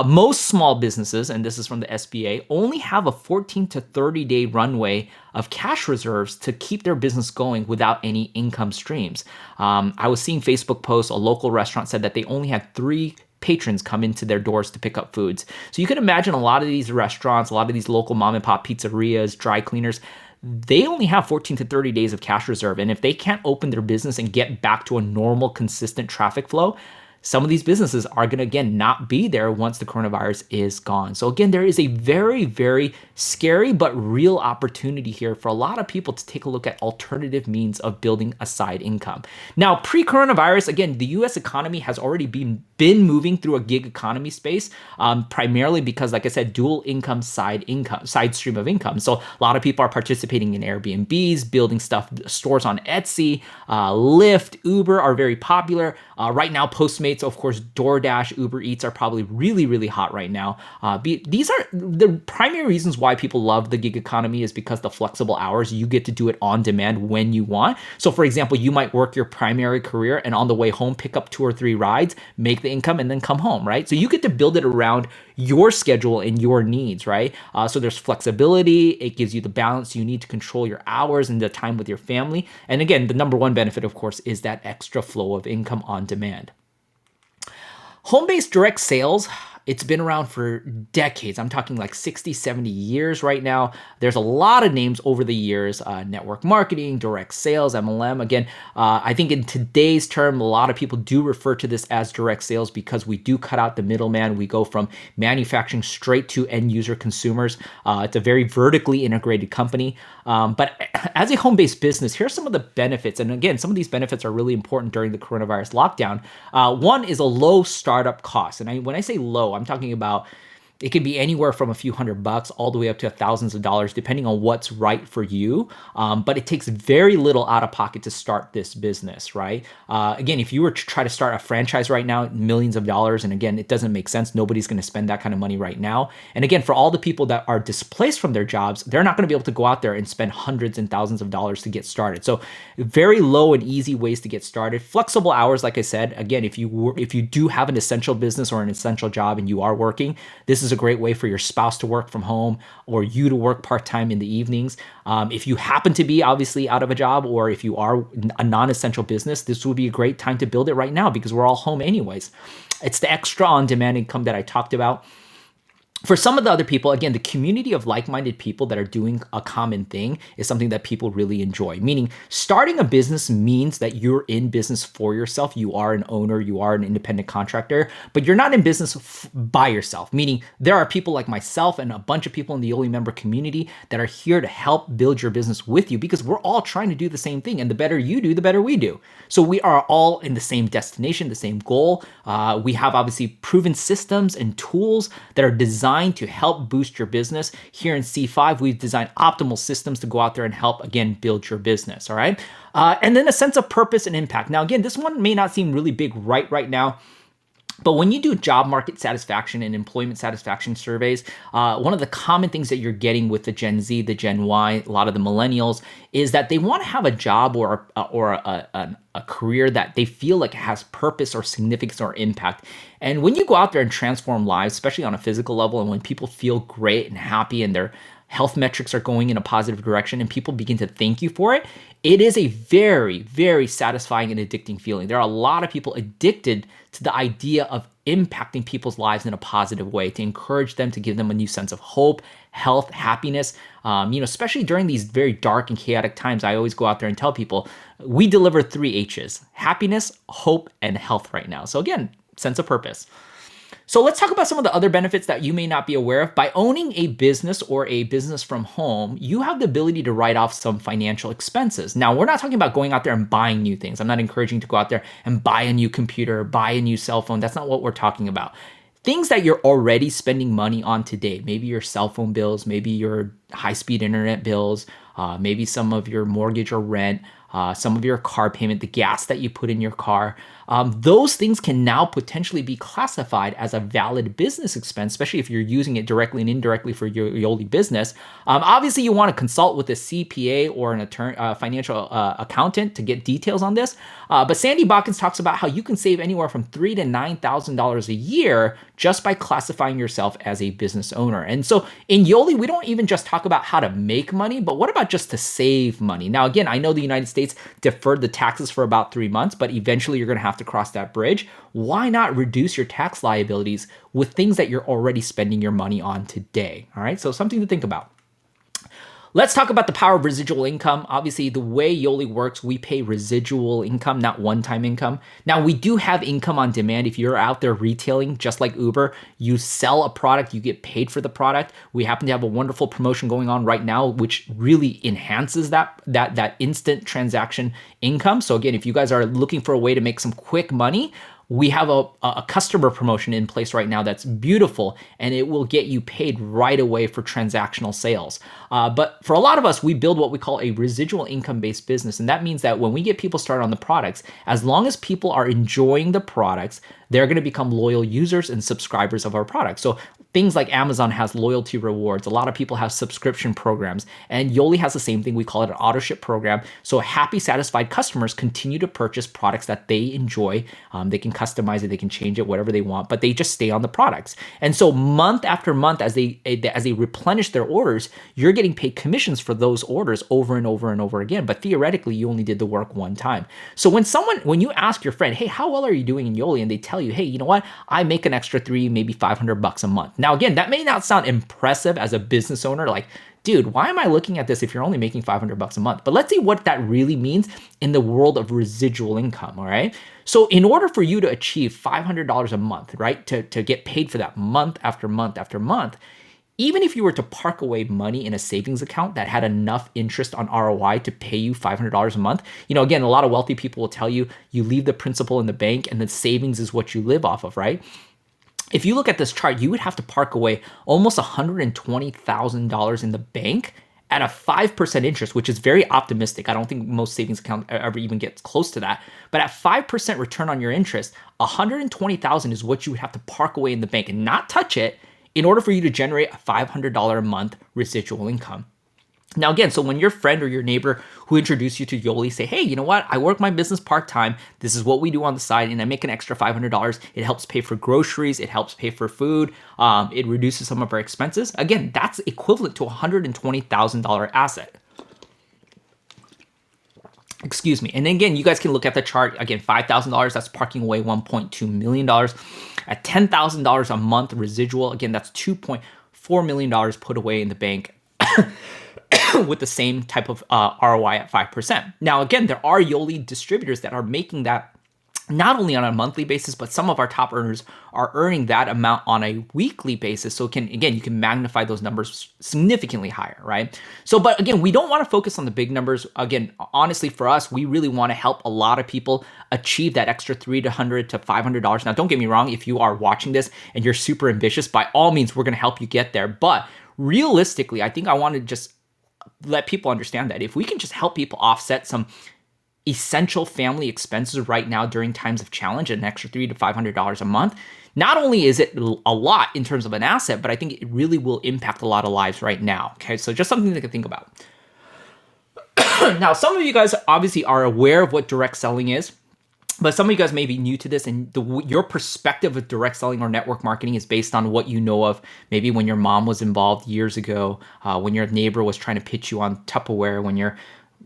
Most small businesses, and this is from the SBA, only have a 14 to 30-day runway of cash reserves to keep their business going without any income streams. I was seeing Facebook posts, a local restaurant said that they only had 3 patrons come into their doors to pick up foods. So you can imagine a lot of these restaurants, a lot of these local mom and pop pizzerias, dry cleaners, they only have 14 to 30 days of cash reserve. And if they can't open their business and get back to a normal, consistent traffic flow, some of these businesses are going to, again, not be there once the coronavirus is gone. So again, there is a very, very scary but real opportunity here for a lot of people to take a look at alternative means of building a side income. Now, pre-coronavirus, again, the US economy has already been moving through a gig economy space, primarily because, like I said, dual income, side stream of income. So a lot of people are participating in Airbnbs, building stores on Etsy, Lyft, Uber are very popular. Right now, Postmates, of course, DoorDash, Uber Eats are probably really, really hot right now. These are the primary reasons why people love the gig economy is because the flexible hours, you get to do it on demand when you want. So for example, you might work your primary career and on the way home, pick up 2 or 3 rides, make the income, and then come home, right? So you get to build it around your schedule and your needs, right? So there's flexibility. It gives you the balance you need to control your hours and the time with your family. And again, the number one benefit, of course, is that extra flow of income on demand. Home-based direct sales, it's been around for decades. I'm talking like 60, 70 years right now. There's a lot of names over the years, network marketing, direct sales, MLM. Again, I think in today's term, a lot of people do refer to this as direct sales because we do cut out the middleman. We go from manufacturing straight to end user consumers. It's a very vertically integrated company. But as a home-based business, here's some of the benefits. And again, some of these benefits are really important during the coronavirus lockdown. One is a low startup cost. And when I say low, I'm talking about it can be anywhere from a few $100 all the way up to thousands of dollars, depending on what's right for you. But it takes very little out of pocket to start this business, right? Again, if you were to try to start a franchise right now, millions of dollars, and again, it doesn't make sense. Nobody's going to spend that kind of money right now. And again, for all the people that are displaced from their jobs, they're not going to be able to go out there and spend hundreds and thousands of dollars to get started. So very low and easy ways to get started. Flexible hours, like I said, again, if you do have an essential business or an essential job and you are working, this is a great way for your spouse to work from home or you to work part-time in the evenings. If you happen to be obviously out of a job or if you are a non-essential business, this would be a great time to build it right now because we're all home anyways. It's the extra on-demand income that I talked about. For some of the other people, again, the community of like-minded people that are doing a common thing is something that people really enjoy. Meaning, starting a business means that you're in business for yourself. You are an owner, you are an independent contractor, but you're not in business by yourself. Meaning, there are people like myself and a bunch of people in the YOLI member community that are here to help build your business with you because we're all trying to do the same thing. And the better you do, the better we do. So we are all in the same destination, the same goal. We have obviously proven systems and tools that are designed to help boost your business. Here in C5, we've designed optimal systems to go out there and help, again, build your business, all right? And then a sense of purpose and impact. Now, again, this one may not seem really big right now, but when you do job market satisfaction and employment satisfaction surveys, one of the common things that you're getting with the Gen Z, the Gen Y, a lot of the millennials, is that they want to have a job or a career that they feel like it has purpose or significance or impact. And when you go out there and transform lives, especially on a physical level, and when people feel great and happy and their health metrics are going in a positive direction and people begin to thank you for it, it is a very, very satisfying and addicting feeling. There are a lot of people addicted to the idea of impacting people's lives in a positive way, to encourage them, to give them a new sense of hope, health, happiness. Especially during these very dark and chaotic times, I always go out there and tell people, we deliver 3 H's, happiness, hope, and health right now. So again, sense of purpose. So let's talk about some of the other benefits that you may not be aware of. By owning a business or a business from home, you have the ability to write off some financial expenses. Now, we're not talking about going out there and buying new things. I'm not encouraging you to go out there and buy a new computer, buy a new cell phone. That's not what we're talking about. Things that you're already spending money on today, maybe your cell phone bills, maybe your high-speed internet bills, maybe some of your mortgage or rent, some of your car payment, the gas that you put in your car. Those things can now potentially be classified as a valid business expense, especially if you're using it directly and indirectly for your YOLI business. Obviously, you want to consult with a CPA or an attorney, financial accountant to get details on this. But Sandy Botkins talks about how you can save anywhere from $3,000 to $9,000 a year just by classifying yourself as a business owner. And so in YOLI, we don't even just talk about how to make money, but what about just to save money? Now, again, I know the United States deferred the taxes for about 3 months, but eventually you're going to have to cross that bridge. Why not reduce your tax liabilities with things that you're already spending your money on today? All right, so something to think about. Let's talk about the power of residual income. Obviously, the way YOLI works, we pay residual income, not one-time income. Now, we do have income on demand. If you're out there retailing, just like Uber, you sell a product, you get paid for the product. We happen to have a wonderful promotion going on right now, which really enhances that instant transaction income. So again, if you guys are looking for a way to make some quick money, we have a customer promotion in place right now that's beautiful, and it will get you paid right away for transactional sales. But for a lot of us, we build what we call a residual income-based business. And that means that when we get people started on the products, as long as people are enjoying the products, they're going to become loyal users and subscribers of our products. So things like Amazon has loyalty rewards. A lot of people have subscription programs, and YOLI has the same thing. We call it an auto ship program. So happy, satisfied customers continue to purchase products that they enjoy. They can customize it, they can change it, whatever they want, but they just stay on the products. And so month after month, as they replenish their orders, you're getting paid commissions for those orders over and over and over again. But theoretically, you only did the work one time. So when you ask your friend, hey, how well are you doing in YOLI? And they tell you, hey, you know what? I make an extra $300, maybe $500 a month. Now, again, that may not sound impressive as a business owner, like, dude, why am I looking at this if you're only making $500 a month? But let's see what that really means in the world of residual income, all right? So in order for you to achieve $500 a month, right, to get paid for that month after month after month, even if you were to park away money in a savings account that had enough interest on ROI to pay you $500 a month, again, a lot of wealthy people will tell you, you leave the principal in the bank and then savings is what you live off of, right? If you look at this chart, you would have to park away almost $120,000 in the bank at a 5% interest, which is very optimistic. I don't think most savings accounts ever even gets close to that. But at 5% return on your interest, $120,000 is what you would have to park away in the bank and not touch it in order for you to generate a $500 a month residual income. Now, again, so when your friend or your neighbor who introduced you to YOLI say, hey, you know what? I work my business part-time. This is what we do on the side, and I make an extra $500. It helps pay for groceries. It helps pay for food. It reduces some of our expenses. Again, that's equivalent to a $120,000 asset. Excuse me. And then again, you guys can look at the chart. Again, $5,000, that's parking away $1.2 million. At $10,000 a month residual, again, that's $2.4 million put away in the bank. With the same type of ROI at 5%. Now, again, there are YOLI distributors that are making that not only on a monthly basis, but some of our top earners are earning that amount on a weekly basis. So you can magnify those numbers significantly higher, right? So, but again, we don't want to focus on the big numbers. Again, honestly, for us, we really want to help a lot of people achieve that extra $300 to $500. Now, don't get me wrong. If you are watching this and you're super ambitious, by all means, we're going to help you get there. But realistically, I think I want to just let people understand that if we can just help people offset some essential family expenses right now during times of challenge, an extra $300 to $500 a month, not only is it a lot in terms of an asset, but I think it really will impact a lot of lives right now. Okay, so just something to think about. Now, some of you guys obviously are aware of what direct selling is. But some of you guys may be new to this, and your perspective of direct selling or network marketing is based on what you know of maybe when your mom was involved years ago, when your neighbor was trying to pitch you on Tupperware, when your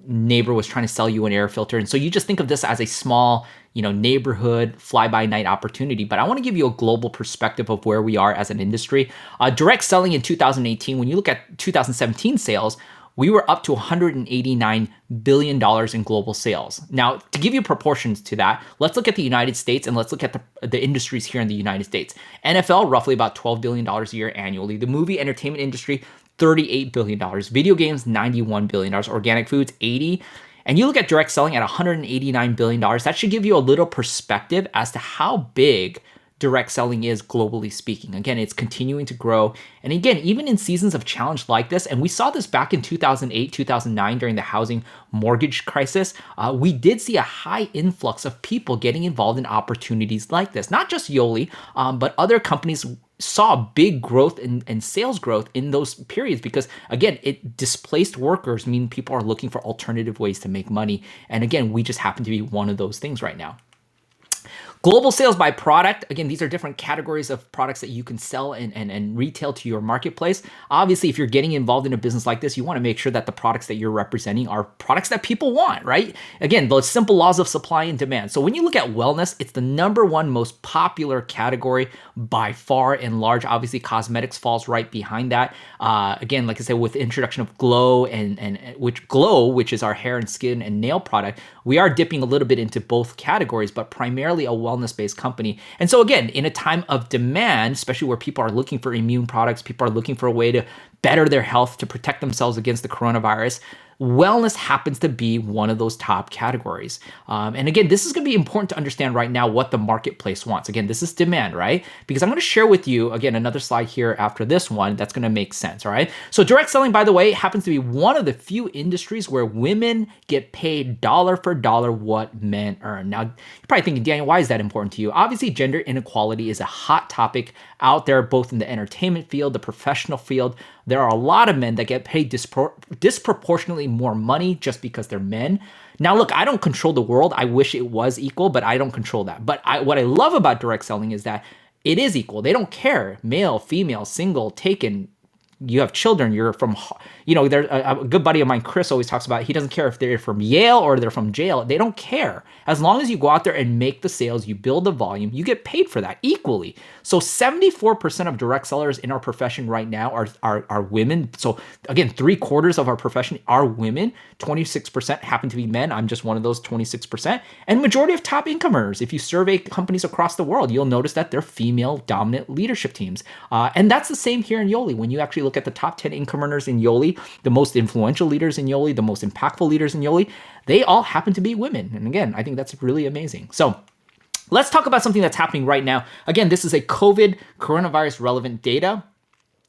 neighbor was trying to sell you an air filter. And so you just think of this as a small, neighborhood fly-by-night opportunity. But I want to give you a global perspective of where we are as an industry. Direct selling in 2018, when you look at 2017 sales, we were up to $189 billion in global sales. Now, to give you proportions to that, let's look at the United States and let's look at the industries here in the United States. NFL, roughly about $12 billion a year annually. The movie entertainment industry, $38 billion. Video games, $91 billion. Organic foods, $80 billion. And you look at direct selling at $189 billion, that should give you a little perspective as to how big direct selling is globally speaking. Again, it's continuing to grow. And again, even in seasons of challenge like this, and we saw this back in 2008, 2009 during the housing mortgage crisis, we did see a high influx of people getting involved in opportunities like this. Not just YOLI, but other companies saw big growth and sales growth in those periods because, again, it displaced workers, mean people are looking for alternative ways to make money. And again, we just happen to be one of those things right now. Global sales by product. Again, these are different categories of products that you can sell and retail to your marketplace. Obviously, if you're getting involved in a business like this, you want to make sure that the products that you're representing are products that people want, right? Again, those simple laws of supply and demand. So when you look at wellness, it's the #1 most popular category by far and large. Obviously, cosmetics falls right behind that. Again, like I said, with the introduction of Glow which is our hair and skin and nail product, we are dipping a little bit into both categories, but primarily a wellness-based company. And so again, in a time of demand, especially where people are looking for immune products, people are looking for a way to better their health, to protect themselves against the coronavirus, wellness happens to be one of those top categories. And again, this is going to be important to understand right now what the marketplace wants. Again, this is demand, right? Because I'm going to share with you, again, another slide here after this one that's going to make sense, all right? So direct selling, by the way, happens to be one of the few industries where women get paid dollar for dollar what men earn. Now, you're probably thinking, Daniel, why is that important to you? Obviously, gender inequality is a hot topic out there, both in the entertainment field, the professional field. There are a lot of men that get paid disproportionately more money just because they're men. Now, look, I don't control the world. I wish it was equal, but I don't control that. But what I love about direct selling is that it is equal. They don't care, male, female, single, taken, you have children, you're from, there's a good buddy of mine, Chris, always talks about, he doesn't care if they're from Yale or they're from jail. They don't care. As long as you go out there and make the sales, you build the volume, you get paid for that equally. So 74% of direct sellers in our profession right now are women. So again, 3/4 of our profession are women. 26% happen to be men. I'm just one of those 26%. And majority of top income earners, if you survey companies across the world, you'll notice that they're female dominant leadership teams. And that's the same here in YOLI. When you actually look at the top 10 income earners in YOLI, the most influential leaders in YOLI, the most impactful leaders in YOLI, they all happen to be women. And again, I think that's really amazing. So let's talk about something that's happening right now. Again, this is a coronavirus relevant data.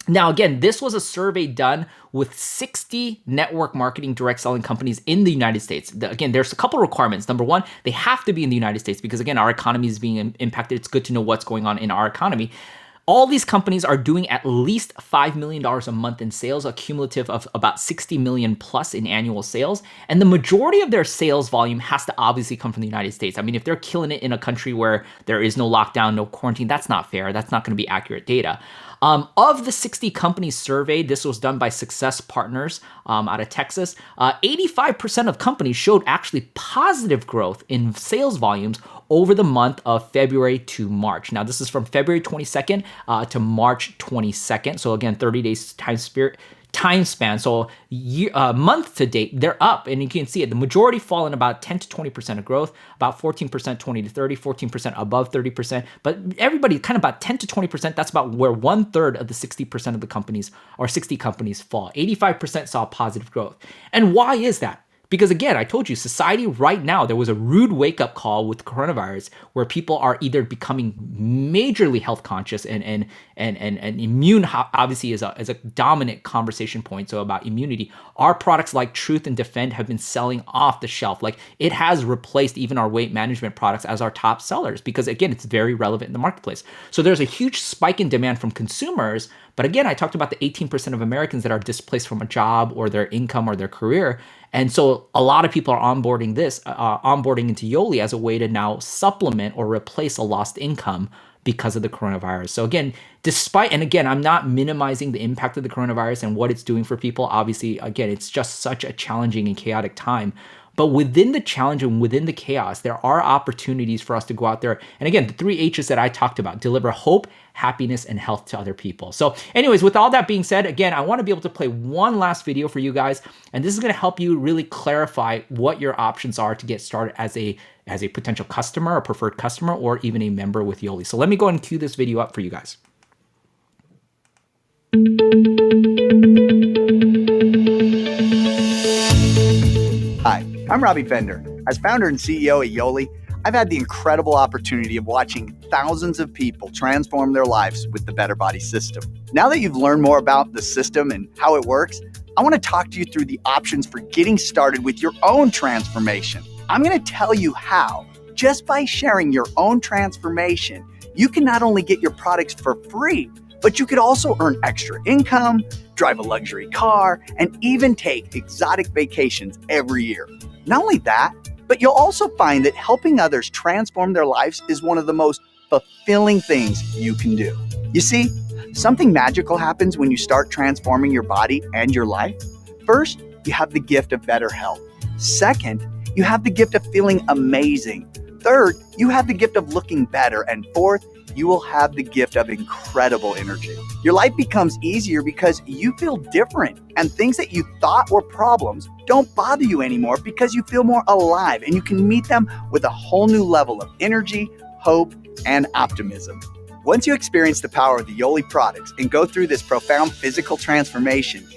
Now, again, this was a survey done with 60 network marketing direct selling companies in the United States. Again, there's a couple requirements. Number one, they have to be in the United States because, again, our economy is being impacted. It's good to know what's going on in our economy. All these companies are doing at least $5 million a month in sales, a cumulative of about 60 million plus in annual sales. And the majority of their sales volume has to obviously come from the United States. I mean, if they're killing it in a country where there is no lockdown, no quarantine, that's not fair. That's not going to be accurate data. Of the 60 companies surveyed, this was done by Success Partners out of Texas, 85% of companies showed actually positive growth in sales volumes over the month of February to March. Now, this is from February 22nd to March 22nd. So again, 30 days time span. So month to date, they're up, and you can see it. The majority fall in about 10 to 20% of growth, about 14%, 20 to 30, 14% above 30%. But everybody kind of about 10 to 20%. That's about where 1/3 of the 60% of the companies or 60 companies fall. 85% saw positive growth. And why is that? Because again, I told you, society right now, there was a rude wake-up call with coronavirus where people are either becoming majorly health conscious and immune, obviously is a dominant conversation point. So about immunity, our products like Truth and Defend have been selling off the shelf. Like it has replaced even our weight management products as our top sellers because again, it's very relevant in the marketplace. So there's a huge spike in demand from consumers. But again, I talked about the 18% of Americans that are displaced from a job or their income or their career. And so a lot of people are onboarding into YOLI as a way to now supplement or replace a lost income because of the coronavirus. So again, I'm not minimizing the impact of the coronavirus and what it's doing for people. Obviously, again, it's just such a challenging and chaotic time. But within the challenge and within the chaos, there are opportunities for us to go out there. And again, the 3 H's that I talked about, deliver hope, happiness, and health to other people. So anyways, with all that being said, again, I want to be able to play one last video for you guys. And this is going to help you really clarify what your options are to get started as a potential customer, a preferred customer, or even a member with YOLI. So let me go and cue this video up for you guys. Hi, I'm Robbie Fender. As founder and CEO at YOLI, I've had the incredible opportunity of watching thousands of people transform their lives with the Better Body system. Now that you've learned more about the system and how it works, I want to talk to you through the options for getting started with your own transformation. I'm going to tell you how, just by sharing your own transformation, you can not only get your products for free, but you could also earn extra income, drive a luxury car, and even take exotic vacations every year. Not only that, but you'll also find that helping others transform their lives is one of the most fulfilling things you can do. You see, something magical happens when you start transforming your body and your life. First, you have the gift of better health. Second, you have the gift of feeling amazing. Third, you have the gift of looking better. And fourth, you will have the gift of incredible energy. Your life becomes easier because you feel different, and things that you thought were problems don't bother you anymore because you feel more alive and you can meet them with a whole new level of energy, hope, and optimism. Once you experience the power of the YOLI products and go through this profound physical transformation,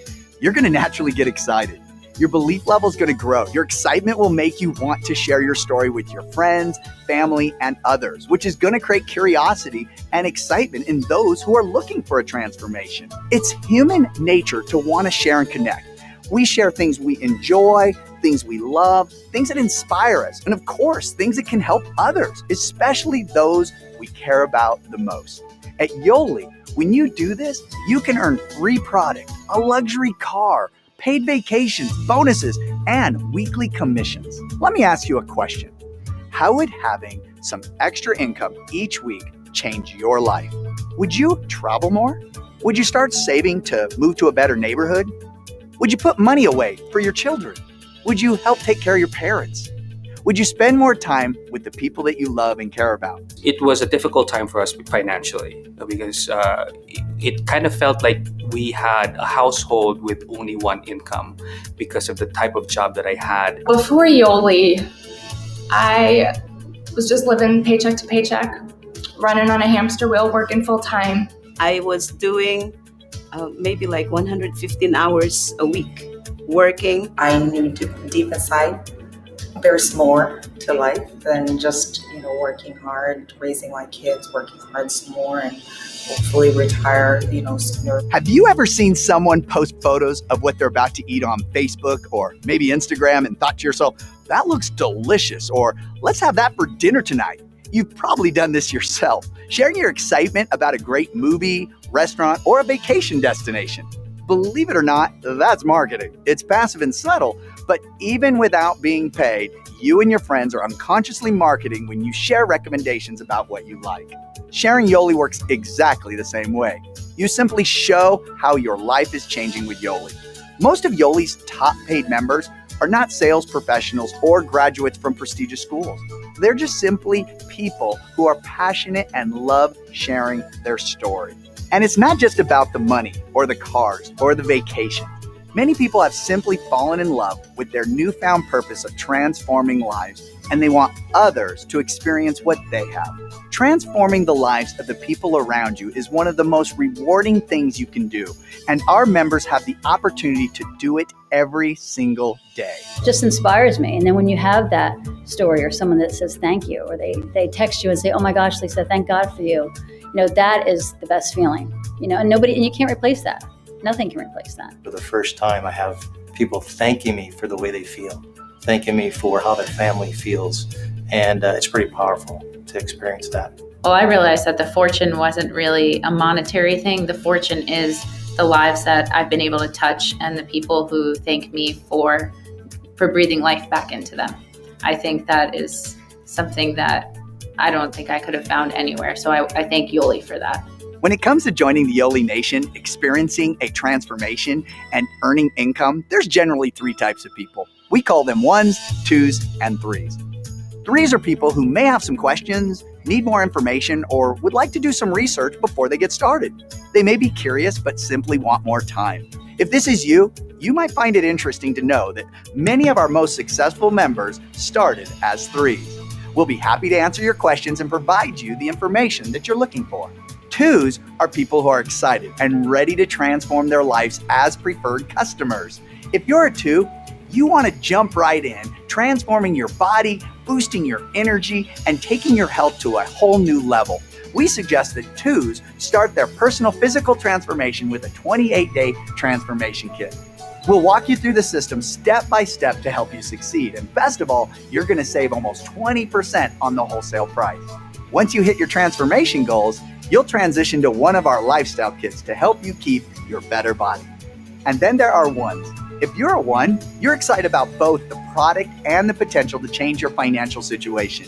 you're going to naturally get excited. your belief level is going to grow. Your excitement will make you want to share your story with your friends, family, and others, which is going to create curiosity and excitement in those who are looking for a transformation. It's human nature to want to share and connect. We share things we enjoy, things we love, things that inspire us, and of course, things that can help others, especially those we care about the most. At YOLI, when you do this, you can earn free product, a luxury car, paid vacations, bonuses, and weekly commissions. Let me ask you a question. How would having some extra income each week change your life? Would you travel more? Would you start saving to move to a better neighborhood? Would you put money away for your children? Would you help take care of your parents? Would you spend more time with the people that you love and care about? It was a difficult time for us financially because it kind of felt like we had a household with only one income because of the type of job that I had. Before YOLI, I was just living paycheck to paycheck, running on a hamster wheel, working full time. I was doing maybe like 115 hours a week working. I knew deep inside there's more to life than just, working hard, raising my kids, working hard some more, and hopefully retire, sooner. Have you ever seen someone post photos of what they're about to eat on Facebook or maybe Instagram and thought to yourself, that looks delicious, or let's have that for dinner tonight? You've probably done this yourself, sharing your excitement about a great movie, restaurant, or a vacation destination. Believe it or not, that's marketing. It's passive and subtle, but even without being paid, you and your friends are unconsciously marketing when you share recommendations about what you like. Sharing YOLI works exactly the same way. You simply show how your life is changing with YOLI. Most of YOLI's top paid members are not sales professionals or graduates from prestigious schools. They're just simply people who are passionate and love sharing their story. And it's not just about the money or the cars or the vacation. Many people have simply fallen in love with their newfound purpose of transforming lives, and they want others to experience what they have. Transforming the lives of the people around you is one of the most rewarding things you can do, and our members have the opportunity to do it every single day. It just inspires me. And then when you have that story or someone that says thank you, or they text you and say, oh my gosh, Lisa, thank God for you. That is the best feeling, and you can't replace that. Nothing can replace that. For the first time, I have people thanking me for the way they feel, thanking me for how their family feels. And it's pretty powerful to experience that. Well, I realized that the fortune wasn't really a monetary thing. The fortune is the lives that I've been able to touch and the people who thank me for breathing life back into them. I think that is something that I don't think I could have found anywhere. So I thank YOLI for that. When it comes to joining the YOLI Nation, experiencing a transformation, and earning income, there's generally three types of people. We call them 1s, 2s, and 3s. 3s are people who may have some questions, need more information, or would like to do some research before they get started. They may be curious, but simply want more time. If this is you, you might find it interesting to know that many of our most successful members started as 3s. We'll be happy to answer your questions and provide you the information that you're looking for. 2s are people who are excited and ready to transform their lives as preferred customers. If you're a 2, you want to jump right in, transforming your body, boosting your energy, and taking your health to a whole new level. We suggest that 2s start their personal physical transformation with a 28-day transformation kit. We'll walk you through the system step by step to help you succeed. And best of all, you're going to save almost 20% on the wholesale price. Once you hit your transformation goals, you'll transition to one of our lifestyle kits to help you keep your better body. And then there are 1s. If you're a 1, you're excited about both the product and the potential to change your financial situation.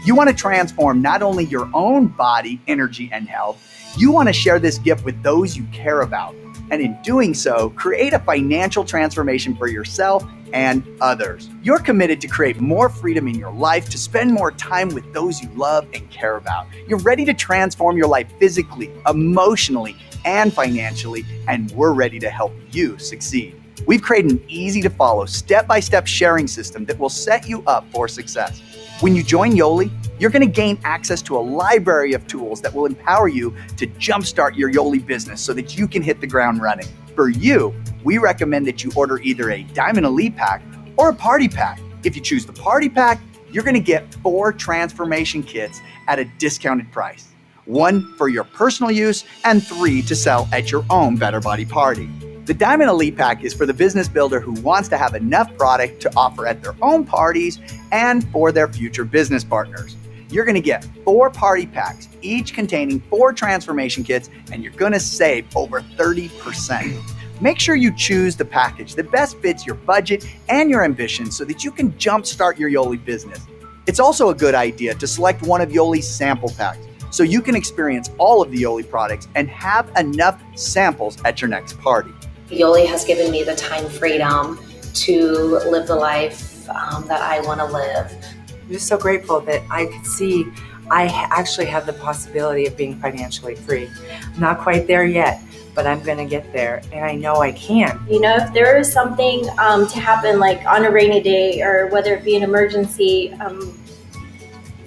You want to transform not only your own body, energy, and health, you want to share this gift with those you care about. And in doing so, create a financial transformation for yourself and others. You're committed to create more freedom in your life, to spend more time with those you love and care about. You're ready to transform your life physically, emotionally, and financially, and we're ready to help you succeed. We've created an easy-to-follow, step-by-step sharing system that will set you up for success. When you join YOLI, you're going to gain access to a library of tools that will empower you to jumpstart your YOLI business so that you can hit the ground running. For you, we recommend that you order either a Diamond Elite pack or a party pack. If you choose the party pack, you're going to get 4 transformation kits at a discounted price. 1 for your personal use and 3 to sell at your own Better Body party. The Diamond Elite Pack is for the business builder who wants to have enough product to offer at their own parties and for their future business partners. You're going to get 4 party packs, each containing 4 transformation kits, and you're going to save over 30%. Make sure you choose the package that best fits your budget and your ambitions so that you can jumpstart your YOLI business. It's also a good idea to select one of YOLI's sample packs so you can experience all of the YOLI products and have enough samples at your next party. YOLI has given me the time freedom to live the life that I want to live. I'm just so grateful that I could see I actually have the possibility of being financially free. I'm not quite there yet, but I'm going to get there, and I know I can. You know, if there is something to happen, like on a rainy day, or whether it be an emergency,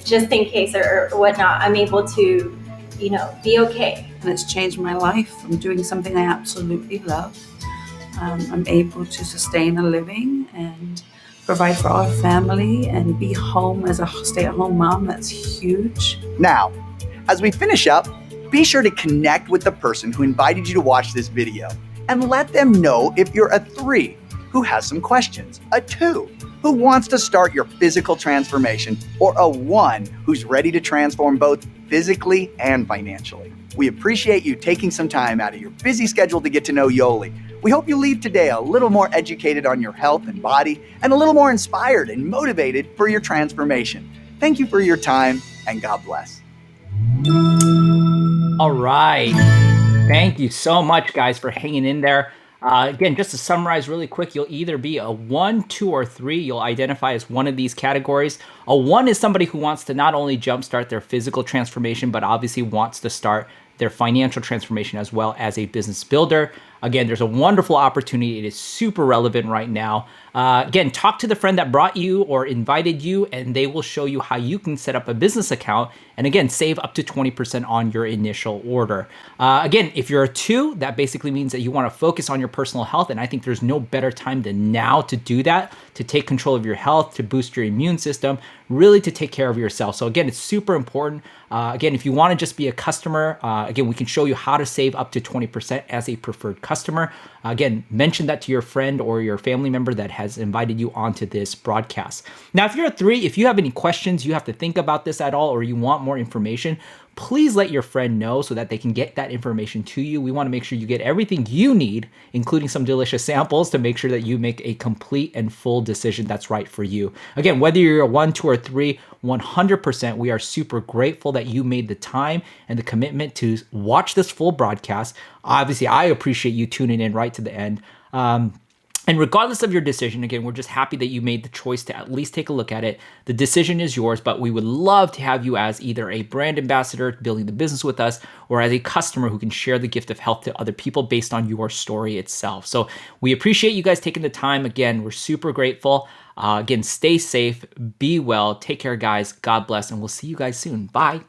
just in case or whatnot, I'm able to, be okay. And it's changed my life. I'm doing something I absolutely love. I'm able to sustain a living and provide for our family and be home as a stay-at-home mom. That's huge. Now, as we finish up, be sure to connect with the person who invited you to watch this video and let them know if you're a 3 who has some questions, a 2 who wants to start your physical transformation, or a 1 who's ready to transform both physically and financially. We appreciate you taking some time out of your busy schedule to get to know YOLI. We hope you leave today a little more educated on your health and body and a little more inspired and motivated for your transformation. Thank you for your time, and God bless. All right. Thank you so much, guys, for hanging in there. Again, just to summarize really quick, you'll either be a 1, 2, or 3. You'll identify as one of these categories. A 1 is somebody who wants to not only jumpstart their physical transformation, but obviously wants to start their financial transformation as well as a business builder. Again, there's a wonderful opportunity. It is super relevant right now. Again, talk to the friend that brought you or invited you, and they will show you how you can set up a business account and again, save up to 20% on your initial order. Again, if you're a 2, that basically means that you want to focus on your personal health, and I think there's no better time than now to do that, to take control of your health, to boost your immune system, really to take care of yourself. So again, it's super important. Again, if you want to just be a customer, again, we can show you how to save up to 20% as a preferred customer. Again, mention that to your friend or your family member that has invited you onto this broadcast. Now, if you're a 3, if you have any questions, you have to think about this at all, or you want more information, please let your friend know so that they can get that information to you. We want to make sure you get everything you need, including some delicious samples, to make sure that you make a complete and full decision that's right for you. Again, whether you're a 1, 2, or 3, 100%, we are super grateful that you made the time and the commitment to watch this full broadcast. Obviously, I appreciate you tuning in right to the end. And regardless of your decision, again, we're just happy that you made the choice to at least take a look at it. The decision is yours, but we would love to have you as either a brand ambassador building the business with us, or as a customer who can share the gift of health to other people based on your story itself. So we appreciate you guys taking the time. Again, we're super grateful. Again, stay safe, be well, take care, guys. God bless, and we'll see you guys soon. Bye.